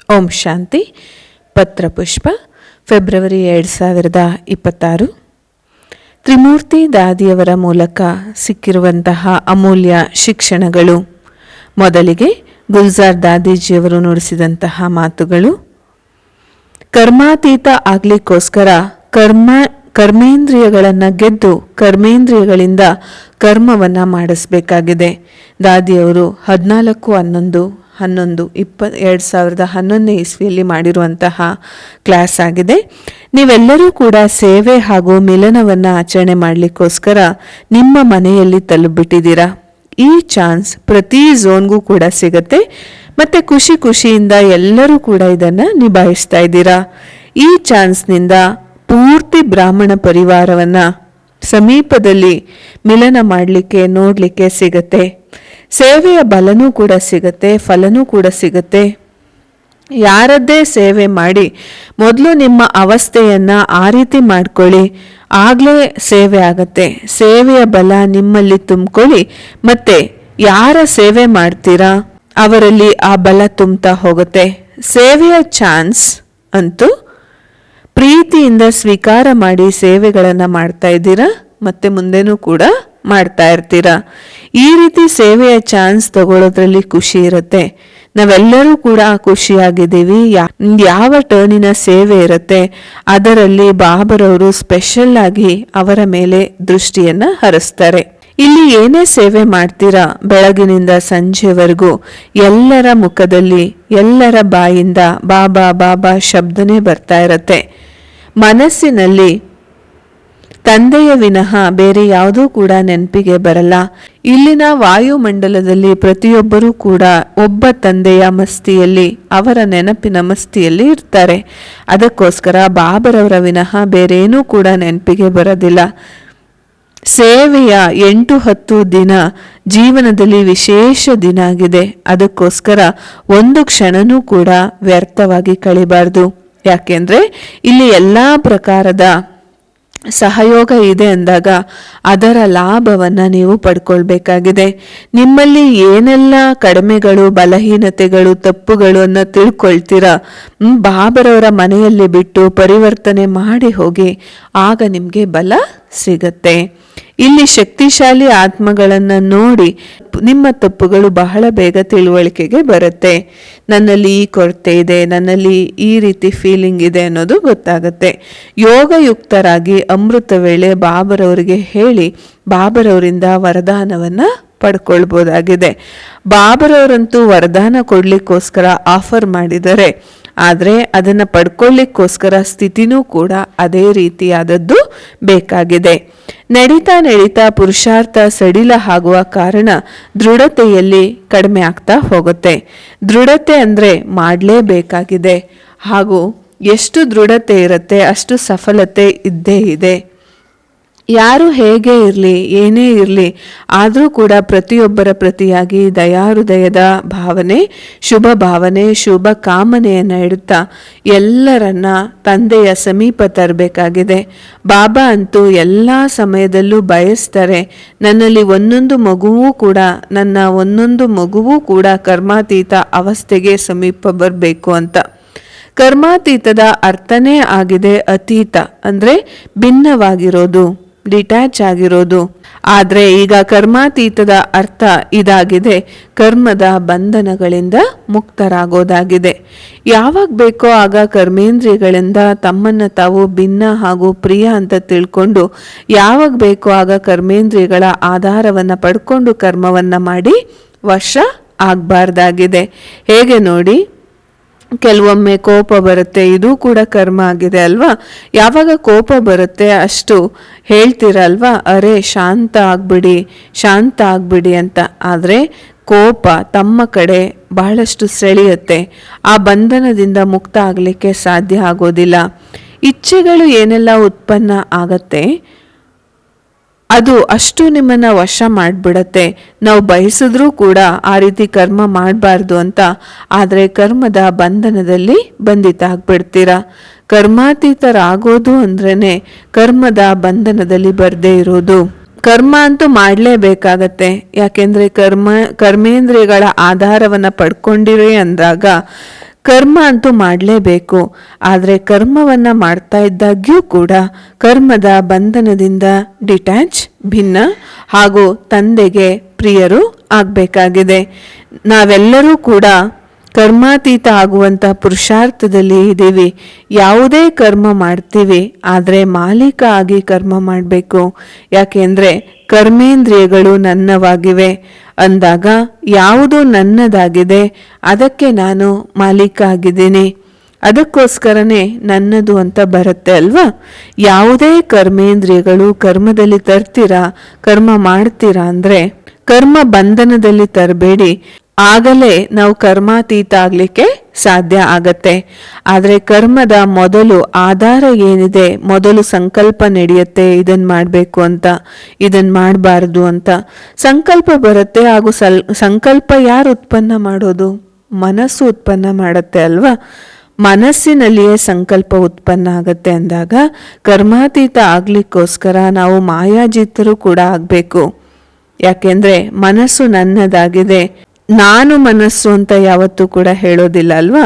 ಓಂ ಶಾಂತಿ. ಪತ್ರಪುಷ್ಪ February 2026. Trimurti ದಾದಿಯವರ ಮೂಲಕ ಸಿಕ್ಕಿರುವಂತಹ ಅಮೂಲ್ಯ ಶಿಕ್ಷಣಗಳು. ಮೊದಲಿಗೆ ಗುಲ್ಜಾರ್ ದಾದೀಜಿಯವರು ನುಡಿಸಿದಂತಹ ಮಾತುಗಳು. ಕರ್ಮಾತೀತ ಆಗ್ಲಿಕ್ಕೋಸ್ಕರ ಕರ್ಮೇಂದ್ರಿಯಗಳನ್ನು ಗೆದ್ದು ಕರ್ಮೇಂದ್ರಿಯಗಳಿಂದ ಕರ್ಮವನ್ನು ಮಾಡಿಸ್ಬೇಕಾಗಿದೆ. ದಾದಿಯವರು 14/11/2011 ಇಸ್ವಿಯಲ್ಲಿ ಮಾಡಿರುವಂತಹ ಕ್ಲಾಸ್ ಆಗಿದೆ. ನೀವೆಲ್ಲರೂ ಕೂಡ ಸೇವೆ ಹಾಗೂ ಮಿಲನವನ್ನು ಆಚರಣೆ ಮಾಡಲಿಕ್ಕೋಸ್ಕರ ನಿಮ್ಮ ಮನೆಯಲ್ಲಿ ತಲುಪಿಬಿಟ್ಟಿದ್ದೀರಾ. ಈ ಚಾನ್ಸ್ ಪ್ರತಿ ಝೋನ್ಗೂ ಕೂಡ ಸಿಗತ್ತೆ. ಮತ್ತು ಖುಷಿಯಿಂದ ಎಲ್ಲರೂ ಕೂಡ ಇದನ್ನು ನಿಭಾಯಿಸ್ತಾ ಇದ್ದೀರಾ. ಈ ಚಾನ್ಸ್ನಿಂದ ಪೂರ್ತಿ ಬ್ರಾಹ್ಮಣ ಪರಿವಾರವನ್ನು ಸಮೀಪದಲ್ಲಿ ಮಿಲನ ಮಾಡಲಿಕ್ಕೆ ನೋಡಲಿಕ್ಕೆ ಸಿಗತ್ತೆ. ಸೇವೆಯ ಬಲನೂ ಕೂಡ ಸಿಗತ್ತೆ, ಫಲನೂ ಕೂಡ ಸಿಗತ್ತೆ. ಯಾರದ್ದೇ ಸೇವೆ ಮಾಡಿ ಮೊದಲು ನಿಮ್ಮ ಅವಸ್ಥೆಯನ್ನು ಆ ರೀತಿ ಮಾಡ್ಕೊಳ್ಳಿ, ಆಗಲೇ ಸೇವೆ ಆಗತ್ತೆ. ಸೇವೆಯ ಬಲ ನಿಮ್ಮಲ್ಲಿ ತುಂಬಿಕೊಳ್ಳಿ. ಮತ್ತೆ ಯಾರ ಸೇವೆ ಮಾಡ್ತೀರಾ ಅವರಲ್ಲಿ ಆ ಬಲ ತುಂಬ್ತಾ ಹೋಗುತ್ತೆ. ಸೇವೆಯ ಚಾನ್ಸ್ ಅಂತೂ ಪ್ರೀತಿಯಿಂದ ಸ್ವೀಕಾರ ಮಾಡಿ ಸೇವೆಗಳನ್ನು ಮಾಡ್ತಾ ಇದ್ದೀರಾ, ಮತ್ತೆ ಮುಂದೆನೂ ಕೂಡ ಮಾಡ್ತಾ ಇರ್ತೀರಾ. ಈ ರೀತಿ ಸೇವೆಯ ಚಾನ್ಸ್ ತಗೊಳ್ಳೋದ್ರಲ್ಲಿ ಖುಷಿ ಇರುತ್ತೆ. ನಾವೆಲ್ಲರೂ ಕೂಡ ಖುಷಿಯಾಗಿದ್ದೀವಿ. ಯಾವ ಟರ್ನಿನ ಸೇವೆ ಇರುತ್ತೆ ಅದರಲ್ಲಿ ಬಾಬರವರು ಸ್ಪೆಷಲ್ ಆಗಿ ಅವರ ಮೇಲೆ ದೃಷ್ಟಿಯನ್ನ ಹರಿಸ್ತಾರೆ. ಇಲ್ಲಿ ಏನೇ ಸೇವೆ ಮಾಡ್ತೀರಾ ಬೆಳಗಿನಿಂದ ಸಂಜೆವರೆಗೂ ಎಲ್ಲರ ಮುಖದಲ್ಲಿ ಎಲ್ಲರ ಬಾಯಿಂದ ಬಾಬಾ ಬಾಬಾ ಶಬ್ದನೇ ಬರ್ತಾ ಇರತ್ತೆ. ಮನಸ್ಸಿನಲ್ಲಿ ತಂದೆಯ ವಿನಃ ಬೇರೆ ಯಾವುದೂ ಕೂಡ ನೆನಪಿಗೆ ಬರಲ್ಲ. ಇಲ್ಲಿನ ವಾಯುಮಂಡಲದಲ್ಲಿ ಪ್ರತಿಯೊಬ್ಬರೂ ಕೂಡ ಒಬ್ಬ ತಂದೆಯ ಮಸ್ತಿಯಲ್ಲಿ, ಅವರ ನೆನಪಿನ ಮಸ್ತಿಯಲ್ಲಿ ಇರ್ತಾರೆ. ಅದಕ್ಕೋಸ್ಕರ ಬಾಬರವರ ವಿನಃ ಬೇರೇನೂ ಕೂಡ ನೆನಪಿಗೆ ಬರೋದಿಲ್ಲ. ಸೇವೆಯ 8-10 ದಿನ ಜೀವನದಲ್ಲಿ ವಿಶೇಷ ದಿನ ಆಗಿದೆ. ಅದಕ್ಕೋಸ್ಕರ ಒಂದು ಕ್ಷಣನೂ ಕೂಡ ವ್ಯರ್ಥವಾಗಿ ಕಳಿಬಾರ್ದು. ಯಾಕೆಂದ್ರೆ ಇಲ್ಲಿ ಎಲ್ಲ ಪ್ರಕಾರದ ಸಹಯೋಗ ಇದೆ ಅಂದಾಗ ಅದರ ಲಾಭವನ್ನು ನೀವು ಪಡ್ಕೊಳ್ಬೇಕಾಗಿದೆ. ನಿಮ್ಮಲ್ಲಿ ಏನೆಲ್ಲ ಕಡಿಮೆಗಳು, ಬಲಹೀನತೆಗಳು, ತಪ್ಪುಗಳು ಅನ್ನ ತಿಳ್ಕೊಳ್ತೀರಾ, ಬಾಬರವರ ಮನೆಯಲ್ಲಿ ಬಿಟ್ಟು ಪರಿವರ್ತನೆ ಮಾಡಿ ಹೋಗಿ, ಆಗ ನಿಮಗೆ ಬಲ ಸಿಗತ್ತೆ. ಇಲ್ಲಿ ಶಕ್ತಿಶಾಲಿ ಆತ್ಮಗಳನ್ನು ನೋಡಿ ನಿಮ್ಮ ತಪ್ಪುಗಳು ಬಹಳ ಬೇಗ ತಿಳುವಳಿಕೆಗೆ ಬರುತ್ತೆ. ನನ್ನಲ್ಲಿ ಈ ಕೊರತೆ ಇದೆ, ನನ್ನಲ್ಲಿ ಈ ರೀತಿ ಫೀಲಿಂಗ್ ಇದೆ ಅನ್ನೋದು ಗೊತ್ತಾಗುತ್ತೆ. ಯೋಗಯುಕ್ತರಾಗಿ ಅಮೃತ ವೇಳೆ ಬಾಬರವರಿಗೆ ಹೇಳಿ ಬಾಬರವರಿಂದ ವರದಾನವನ್ನು ಪಡ್ಕೊಳ್ಬೋದಾಗಿದೆ. ಬಾಬರವರಂತೂ ವರದಾನ ಕೊಡ್ಲಿಕ್ಕೋಸ್ಕರ ಆಫರ್ ಮಾಡಿದರೆ, ಆದರೆ ಅದನ್ನು ಪಡ್ಕೊಳ್ಳಿಕ್ಕೋಸ್ಕರ ಸ್ಥಿತಿನೂ ಕೂಡ ಅದೇ ರೀತಿಯಾದದ್ದು ಬೇಕಾಗಿದೆ. ನಡೀತಾ ಪುರುಷಾರ್ಥ ಸಡಿಲ ಆಗುವ ಕಾರಣ ದೃಢತೆಯಲ್ಲಿ ಕಡಿಮೆ ಆಗ್ತಾ ಹೋಗುತ್ತೆ. ದೃಢತೆ ಅಂದರೆ ಮಾಡಲೇಬೇಕಾಗಿದೆ. ಹಾಗೂ ಎಷ್ಟು ದೃಢತೆ ಇರುತ್ತೆ ಅಷ್ಟು ಸಫಲತೆ ಇದ್ದೇ ಇದೆ. ಯಾರು ಹೇಗೆ ಇರಲಿ, ಏನೇ ಇರಲಿ, ಆದರೂ ಕೂಡ ಪ್ರತಿಯೊಬ್ಬರ ಪ್ರತಿಯಾಗಿ ದಯಾಹೃದಯದ ಭಾವನೆ, ಶುಭ ಭಾವನೆ, ಶುಭ ಕಾಮನೆಯನ್ನು ಇಡುತ್ತಾ ಎಲ್ಲರನ್ನ ತಂದೆಯ ಸಮೀಪ ತರಬೇಕಾಗಿದೆ. ಬಾಬಾ ಅಂತೂ ಎಲ್ಲ ಸಮಯದಲ್ಲೂ ಬಯಸ್ತಾರೆ, ನನ್ನಲ್ಲಿ ಒಂದೊಂದು ಮಗುವೂ ಕೂಡ ಕರ್ಮಾತೀತ ಅವಸ್ಥೆಗೆ ಸಮೀಪ ಬರಬೇಕು ಅಂತ. ಕರ್ಮಾತೀತದ ಅರ್ಥನೇ ಆಗಿದೆ ಅತೀತ, ಅಂದರೆ ಭಿನ್ನವಾಗಿರೋದು, ಡಿಟ್ಯಾಚ್ ಆಗಿರೋದು. ಆದರೆ ಈಗ ಕರ್ಮಾತೀತದ ಅರ್ಥ ಇದಾಗಿದೆ, ಕರ್ಮದ ಬಂಧನಗಳಿಂದ ಮುಕ್ತರಾಗೋದಾಗಿದೆ. ಯಾವಾಗ ಬೇಕೋ ಆಗ ಕರ್ಮೇಂದ್ರಿಯಗಳಿಂದ ತಮ್ಮನ್ನು ತಾವು ಭಿನ್ನ ಹಾಗೂ ಪ್ರಿಯ ಅಂತ ತಿಳ್ಕೊಂಡು, ಯಾವಾಗ ಬೇಕೋ ಆಗ ಕರ್ಮೇಂದ್ರಿಯಗಳ ಆಧಾರವನ್ನು ಪಡ್ಕೊಂಡು ಕರ್ಮವನ್ನು ಮಾಡಿ ವಶ ಆಗಬಾರ್ದಾಗಿದೆ. ಹೇಗೆ ನೋಡಿ, ಕೆಲವೊಮ್ಮೆ ಕೋಪ ಬರುತ್ತೆ, ಇದು ಕೂಡ ಕರ್ಮ ಆಗಿದೆ ಅಲ್ವಾ. ಯಾವಾಗ ಕೋಪ ಬರುತ್ತೆ ಅಷ್ಟು ಹೇಳ್ತೀರಲ್ವಾ, ಅರೆ ಶಾಂತ ಆಗ್ಬಿಡಿ ಅಂತ. ಆದರೆ ಕೋಪ ತಮ್ಮ ಕಡೆ ಬಹಳಷ್ಟು ಸೆಳೆಯುತ್ತೆ. ಆ ಬಂಧನದಿಂದ ಮುಕ್ತ ಆಗಲಿಕ್ಕೆ ಸಾಧ್ಯ ಆಗೋದಿಲ್ಲ. ಇಚ್ಛೆಗಳು ಏನೆಲ್ಲ ಉತ್ಪನ್ನ ಆಗತ್ತೆ ಅದು ಅಷ್ಟು ನಿಮ್ಮನ್ನು ವಶ ಮಾಡಿಬಿಡತ್ತೆ. ನಾವು ಬಯಸಿದ್ರೂ ಕೂಡ ಆ ರೀತಿ ಕರ್ಮ ಮಾಡಬಾರ್ದು ಅಂತ, ಆದರೆ ಕರ್ಮದ ಬಂಧನದಲ್ಲಿ ಬಂಧಿತ ಆಗ್ಬಿಡ್ತೀರಾ. ಕರ್ಮಾತೀತರಾಗೋದು ಅಂದ್ರೇ ಕರ್ಮದ ಬಂಧನದಲ್ಲಿ ಬರದೇ ಇರೋದು. ಕರ್ಮ ಅಂತೂ ಮಾಡಲೇಬೇಕಾಗತ್ತೆ. ಯಾಕೆಂದರೆ ಕರ್ಮೇಂದ್ರಿಯಗಳ ಆಧಾರವನ್ನು ಪಡ್ಕೊಂಡಿರಿ ಅಂದಾಗ ಕರ್ಮ ಅಂತೂ ಮಾಡಲೇಬೇಕು. ಆದರೆ ಕರ್ಮವನ್ನ ಮಾಡ್ತಾ ಇದ್ದಾಗ್ಯೂ ಕೂಡ ಕರ್ಮದ ಬಂಧನದಿಂದ ಡಿಟ್ಯಾಚ್, ಭಿನ್ನ ಹಾಗೂ ತಂದೆಗೆ ಪ್ರಿಯರು ಆಗಬೇಕಾಗಿದೆ. ನಾವೆಲ್ಲರೂ ಕೂಡ ಕರ್ಮಾತೀತ ಆಗುವಂಥ ಪುರುಷಾರ್ಥದಲ್ಲಿ ಇದ್ದೀವಿ. ಯಾವುದೇ ಕರ್ಮ ಮಾಡ್ತೀವಿ ಆದರೆ ಮಾಲೀಕ ಆಗಿ ಕರ್ಮ ಮಾಡಬೇಕು. ಯಾಕೆಂದರೆ ಕರ್ಮೇಂದ್ರಿಯಗಳು ನನ್ನವಾಗಿವೆ ಅಂದಾಗ ಯಾವುದು ನನ್ನದಾಗಿದೆ ಅದಕ್ಕೆ ನಾನು ಮಾಲೀಕ ಆಗಿದ್ದೀನಿ. ಅದಕ್ಕೋಸ್ಕರನೇ ನನ್ನದು ಅಂತ ಬರುತ್ತೆ ಅಲ್ವಾ. ಯಾವುದೇ ಕರ್ಮೇಂದ್ರಿಯಗಳು ಕರ್ಮದಲ್ಲಿ ತರ್ತೀರಾ, ಕರ್ಮ ಮಾಡ್ತೀರಾ ಅಂದರೆ ಕರ್ಮ ಬಂಧನದಲ್ಲಿ ತರಬೇಡಿ. ಆಗಲೇ ನಾವು ಕರ್ಮಾತೀತ ಆಗ್ಲಿಕ್ಕೆ ಸಾಧ್ಯ ಆಗತ್ತೆ. ಆದರೆ ಕರ್ಮದ ಮೊದಲು ಆಧಾರ ಏನಿದೆ, ಮೊದಲು ಸಂಕಲ್ಪ ನಡೆಯುತ್ತೆ, ಇದನ್ ಮಾಡಬೇಕು ಅಂತ, ಇದನ್ ಮಾಡಬಾರ್ದು ಅಂತ ಸಂಕಲ್ಪ ಬರುತ್ತೆ. ಹಾಗೂ ಸಂಕಲ್ಪ ಯಾರು ಉತ್ಪನ್ನ ಮಾಡೋದು? ಮನಸ್ಸು ಉತ್ಪನ್ನ ಮಾಡುತ್ತೆ ಅಲ್ವಾ. ಮನಸ್ಸಿನಲ್ಲಿಯೇ ಸಂಕಲ್ಪ ಉತ್ಪನ್ನ ಆಗತ್ತೆ ಅಂದಾಗ ಕರ್ಮಾತೀತ ಆಗ್ಲಿಕ್ಕೋಸ್ಕರ ನಾವು ಮಾಯಾಜಿತರು ಕೂಡ ಆಗಬೇಕು. ಯಾಕೆಂದ್ರೆ ಮನಸ್ಸು ನನ್ನದಾಗಿದೆ. ನಾನು ಮನಸ್ಸು ಅಂತ ಯಾವತ್ತೂ ಕೂಡ ಹೇಳೋದಿಲ್ಲ ಅಲ್ವಾ.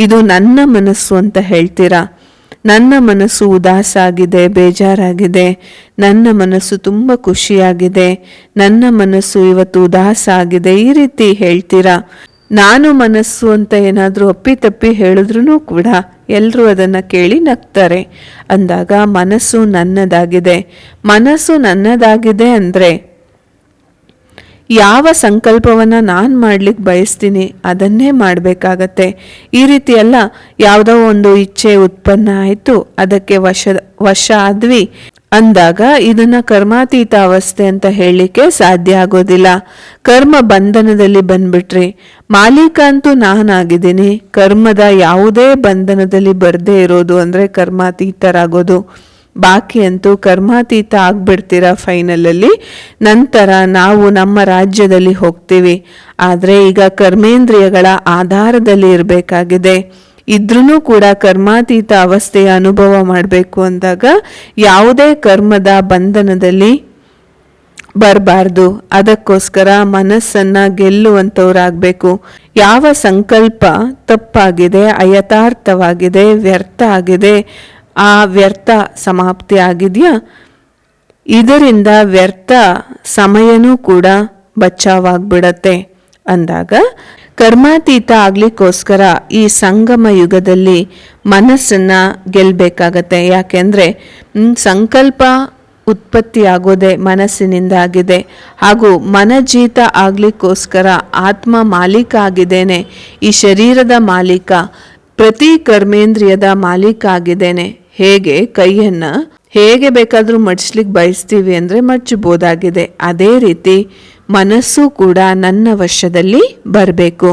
ಇದು ನನ್ನ ಮನಸ್ಸು ಅಂತ ಹೇಳ್ತೀರಾ. ನನ್ನ ಮನಸ್ಸು ಉದಾಸ ಆಗಿದೆ, ಬೇಜಾರಾಗಿದೆ, ನನ್ನ ಮನಸ್ಸು ತುಂಬ ಖುಷಿಯಾಗಿದೆ, ನನ್ನ ಮನಸ್ಸು ಇವತ್ತು ಉದಾಸ ಆಗಿದೆ, ಈ ರೀತಿ ಹೇಳ್ತೀರಾ. ನಾನು ಮನಸ್ಸು ಅಂತ ಏನಾದರೂ ಅಪ್ಪಿತಪ್ಪಿ ಹೇಳಿದ್ರೂ ಕೂಡ ಎಲ್ಲರೂ ಅದನ್ನು ಕೇಳಿ ನಗ್ತಾರೆ. ಅಂದಾಗ ಮನಸ್ಸು ನನ್ನದಾಗಿದೆ. ಮನಸ್ಸು ನನ್ನದಾಗಿದೆ ಅಂದರೆ ಯಾವ ಸಂಕಲ್ಪವನ್ನು ನಾನು ಮಾಡ್ಲಿಕ್ಕೆ ಬಯಸ್ತೀನಿ ಅದನ್ನೇ ಮಾಡಬೇಕಾಗತ್ತೆ. ಈ ರೀತಿ ಎಲ್ಲ ಯಾವುದೋ ಒಂದು ಇಚ್ಛೆ ಉತ್ಪನ್ನ ಆಯಿತು, ಅದಕ್ಕೆ ವಶ ಆದ್ವಿ ಅಂದಾಗ ಇದನ್ನ ಕರ್ಮಾತೀತ ಅವಸ್ಥೆ ಅಂತ ಹೇಳಲಿಕ್ಕೆ ಸಾಧ್ಯ ಆಗೋದಿಲ್ಲ. ಕರ್ಮ ಬಂಧನದಲ್ಲಿ ಬಂದ್ಬಿಟ್ರಿ. ಮಾಲೀಕ ಅಂತೂ ನಾನಾಗಿದ್ದೀನಿ. ಕರ್ಮದ ಯಾವುದೇ ಬಂಧನದಲ್ಲಿ ಬರದೇ ಇರೋದು ಅಂದರೆ ಕರ್ಮಾತೀತರಾಗೋದು. ಬಾಕಿ ಅಂತೂ ಕರ್ಮಾತೀತ ಆಗ್ಬಿಡ್ತೀರ ಫೈನಲಲ್ಲಿ. ನಂತರ ನಾವು ನಮ್ಮ ರಾಜ್ಯದಲ್ಲಿ ಹೋಗ್ತೀವಿ. ಆದರೆ ಈಗ ಕರ್ಮೇಂದ್ರಿಯಗಳ ಆಧಾರದಲ್ಲಿ ಇರಬೇಕಾಗಿದೆ. ಇದ್ರೂ ಕೂಡ ಕರ್ಮಾತೀತ ಅವಸ್ಥೆಯ ಅನುಭವ ಮಾಡಬೇಕು ಅಂದಾಗ ಯಾವುದೇ ಕರ್ಮದ ಬಂಧನದಲ್ಲಿ ಬರಬಾರ್ದು. ಅದಕ್ಕೋಸ್ಕರ ಮನಸ್ಸನ್ನ ಗೆಲ್ಲುವಂಥವ್ರಾಗಬೇಕು. ಯಾವ ಸಂಕಲ್ಪ ತಪ್ಪಾಗಿದೆ, ಅಯಥಾರ್ಥವಾಗಿದೆ, ವ್ಯರ್ಥ ಆಗಿದೆ, ಆ ವ್ಯರ್ಥ ಸಮಾಪ್ತಿ ಆಗಿದೆಯಾ, ಇದರಿಂದ ವ್ಯರ್ಥ ಸಮಯನೂ ಕೂಡ ಬಚಾವಾಗ್ಬಿಡತ್ತೆ ಅಂದಾಗ ಕರ್ಮಾತೀತ ಆಗ್ಲಿಕ್ಕೋಸ್ಕರ ಈ ಸಂಗಮ ಯುಗದಲ್ಲಿ ಮನಸ್ಸನ್ನ ಗೆಲ್ಲಬೇಕಾಗತ್ತೆ. ಯಾಕೆಂದ್ರೆ ಸಂಕಲ್ಪ ಉತ್ಪತ್ತಿ ಆಗೋದೆ ಮನಸ್ಸಿನಿಂದ ಆಗಿದೆ. ಹಾಗೂ ಮನಜೀತ ಆಗ್ಲಿಕ್ಕೋಸ್ಕರ ಆತ್ಮ ಮಾಲೀಕ ಆಗಿದ್ದೇನೆ. ಈ ಶರೀರದ ಮಾಲೀಕ, ಪ್ರತಿ ಕರ್ಮೇಂದ್ರಿಯದ ಮಾಲೀಕ ಆಗಿದ್ದೇನೆ. ಹೇಗೆ ಕೈಯನ್ನ ಹೇಗೆ ಬೇಕಾದರೂ ಮಡ್ಸ್ಲಿಕ್ಕೆ ಬಯಸ್ತೀವಿ ಅಂದರೆ ಮಡ್ಚಬಹುದಾಗಿದೆ, ಅದೇ ರೀತಿ ಮನಸ್ಸು ಕೂಡ ನನ್ನ ವಶದಲ್ಲಿ ಬರಬೇಕು.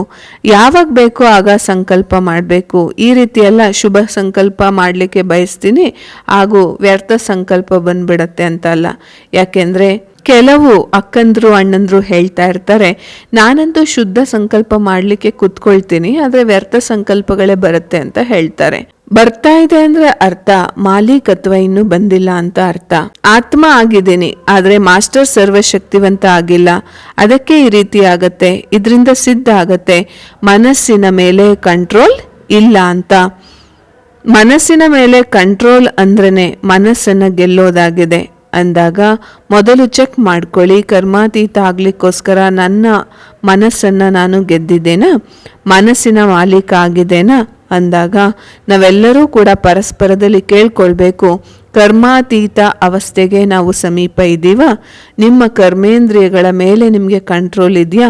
ಯಾವಾಗ ಬೇಕೋ ಆಗ ಸಂಕಲ್ಪ ಮಾಡಬೇಕು. ಈ ರೀತಿ ಎಲ್ಲ ಶುಭ ಸಂಕಲ್ಪ ಮಾಡಲಿಕ್ಕೆ ಬಯಸ್ತೀನಿ ಹಾಗೂ ವ್ಯರ್ಥ ಸಂಕಲ್ಪ ಬಂದ್ಬಿಡತ್ತೆ ಅಂತ ಅಲ್ಲ. ಯಾಕೆಂದರೆ ಕೆಲವು ಅಕ್ಕಂದ್ರು ಅಣ್ಣಂದ್ರು ಹೇಳ್ತಾ ಇರ್ತಾರೆ, ನಾನಂತೂ ಶುದ್ಧ ಸಂಕಲ್ಪ ಮಾಡಲಿಕ್ಕೆ ಕುತ್ಕೊಳ್ತೀನಿ, ಆದರೆ ವ್ಯರ್ಥ ಸಂಕಲ್ಪಗಳೇ ಬರುತ್ತೆ ಅಂತ ಹೇಳ್ತಾರೆ. ಬರ್ತಾ ಇದೆ ಅಂದ್ರೆ ಅರ್ಥ ಮಾಲೀಕತ್ವ ಇನ್ನೂ ಬಂದಿಲ್ಲ ಅಂತ ಅರ್ಥ. ಆತ್ಮ ಆಗಿದ್ದೀನಿ ಆದ್ರೆ ಮಾಸ್ಟರ್ ಸರ್ವಶಕ್ತಿವಂತ ಆಗಿಲ್ಲ, ಅದಕ್ಕೆ ಈ ರೀತಿ ಆಗತ್ತೆ. ಇದರಿಂದ ಸಿದ್ಧ ಆಗತ್ತೆ ಮನಸ್ಸಿನ ಮೇಲೆ ಕಂಟ್ರೋಲ್ ಇಲ್ಲ ಅಂತ. ಮನಸ್ಸಿನ ಮೇಲೆ ಕಂಟ್ರೋಲ್ ಅಂದ್ರೇನೆ ಮನಸ್ಸನ್ನ ಗೆಲ್ಲೋದಾಗಿದೆ ಅಂದಾಗ ಮೊದಲು ಚೆಕ್ ಮಾಡ್ಕೊಳ್ಳಿ, ಕರ್ಮಾತೀತ ಆಗ್ಲಿಕ್ಕೋಸ್ಕರ ನನ್ನ ಮನಸ್ಸನ್ನ ನಾನು ಗೆದ್ದಿದ್ದೇನಾ, ಮನಸ್ಸಿನ ಮಾಲೀಕ ಆಗಿದ್ದೇನಾ ಅಂದಾಗ ನಾವೆಲ್ಲರೂ ಕೂಡ ಪರಸ್ಪರದಲ್ಲಿ ಕೇಳ್ಕೊಳ್ಬೇಕು, ಕರ್ಮಾತೀತ ಅವಸ್ಥೆಗೆ ನಾವು ಸಮೀಪ ಇದ್ದೀವ? ನಿಮ್ಮ ಕರ್ಮೇಂದ್ರಿಯಗಳ ಮೇಲೆ ನಿಮಗೆ ಕಂಟ್ರೋಲ್ ಇದೆಯಾ?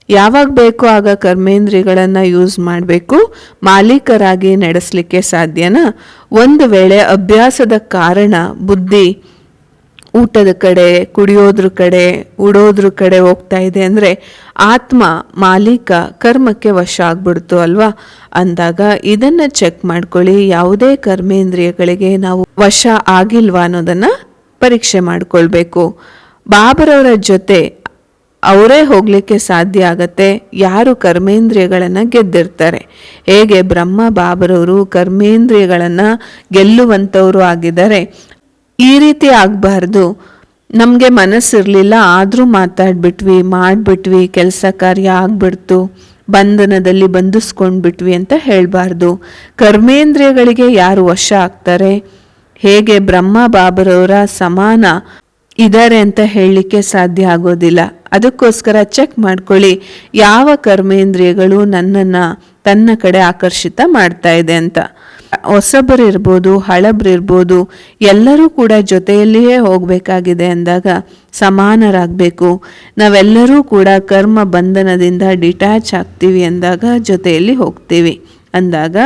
ಯಾವಾಗ ಬೇಕೋ ಆಗ ಕರ್ಮೇಂದ್ರಿಯಗಳನ್ನು ಯೂಸ್ ಮಾಡಬೇಕು, ಮಾಲೀಕರಾಗಿ ನಡೆಸಲಿಕ್ಕೆ ಸಾಧ್ಯನಾ? ಒಂದು ವೇಳೆ ಅಭ್ಯಾಸದ ಕಾರಣ ಬುದ್ಧಿ ಊಟದ ಕಡೆ, ಕುಡಿಯೋದ್ರ ಕಡೆ, ಉಡೋದ್ರ ಕಡೆ ಹೋಗ್ತಾ ಇದೆ ಅಂದರೆ ಆತ್ಮ ಮಾಲೀಕ ಕರ್ಮಕ್ಕೆ ವಶ ಆಗ್ಬಿಡ್ತು ಅಲ್ವಾ ಅಂದಾಗ ಇದನ್ನು ಚೆಕ್ ಮಾಡ್ಕೊಳ್ಳಿ. ಯಾವುದೇ ಕರ್ಮೇಂದ್ರಿಯಗಳಿಗೆ ನಾವು ವಶ ಆಗಿಲ್ವಾ ಅನ್ನೋದನ್ನು ಪರೀಕ್ಷೆ ಮಾಡ್ಕೊಳ್ಬೇಕು. ಬಾಬರವರ ಜೊತೆ ಅವರೇ ಹೋಗ್ಲಿಕ್ಕೆ ಸಾಧ್ಯ ಆಗತ್ತೆ ಯಾರು ಕರ್ಮೇಂದ್ರಿಯಗಳನ್ನು ಗೆದ್ದಿರ್ತಾರೆ. ಹೇಗೆ ಬ್ರಹ್ಮ ಬಾಬರವರು ಕರ್ಮೇಂದ್ರಿಯಗಳನ್ನು ಗೆಲ್ಲುವಂಥವರು ಆಗಿದ್ದಾರೆ, ಈ ರೀತಿ ಆಗಬಾರ್ದು. ನಮಗೆ ಮನಸ್ಸಿರಲಿಲ್ಲ ಆದರೂ ಮಾತಾಡ್ಬಿಟ್ವಿ, ಮಾಡಿಬಿಟ್ವಿ, ಕೆಲಸ ಕಾರ್ಯ ಆಗ್ಬಿಡ್ತು, ಬಂಧನದಲ್ಲಿ ಬಂಧಿಸ್ಕೊಂಡ್ಬಿಟ್ವಿ ಅಂತ ಹೇಳಬಾರ್ದು. ಕರ್ಮೇಂದ್ರಿಯಗಳಿಗೆ ಯಾರು ವಶ ಆಗ್ತಾರೆ? ಹೇಗೆ ಬ್ರಹ್ಮ ಬಾಬರವರ ಸಮಾನ ಇದ್ದಾರೆ ಅಂತ ಹೇಳಲಿಕ್ಕೆ ಸಾಧ್ಯ ಆಗೋದಿಲ್ಲ. ಅದಕ್ಕೋಸ್ಕರ ಚೆಕ್ ಮಾಡ್ಕೊಳ್ಳಿ, ಯಾವ ಕರ್ಮೇಂದ್ರಿಯಗಳು ನನ್ನನ್ನು ತನ್ನ ಕಡೆ ಆಕರ್ಷಿತ ಮಾಡ್ತಾ ಇದೆ ಅಂತ. ಹೊಸಬರಿರ್ಬೋದು, ಹಳಬ್ರಿರ್ಬೋದು, ಎಲ್ಲರೂ ಕೂಡ ಜೊತೆಯಲ್ಲಿಯೇ ಹೋಗಬೇಕಾಗಿದೆ ಅಂದಾಗ ಸಮಾನರಾಗಬೇಕು. ನಾವೆಲ್ಲರೂ ಕೂಡ ಕರ್ಮ ಬಂಧನದಿಂದ ಡಿಟ್ಯಾಚ್ ಆಗ್ತೀವಿ ಅಂದಾಗ ಜೊತೆಯಲ್ಲಿ ಹೋಗ್ತೀವಿ ಅಂದಾಗ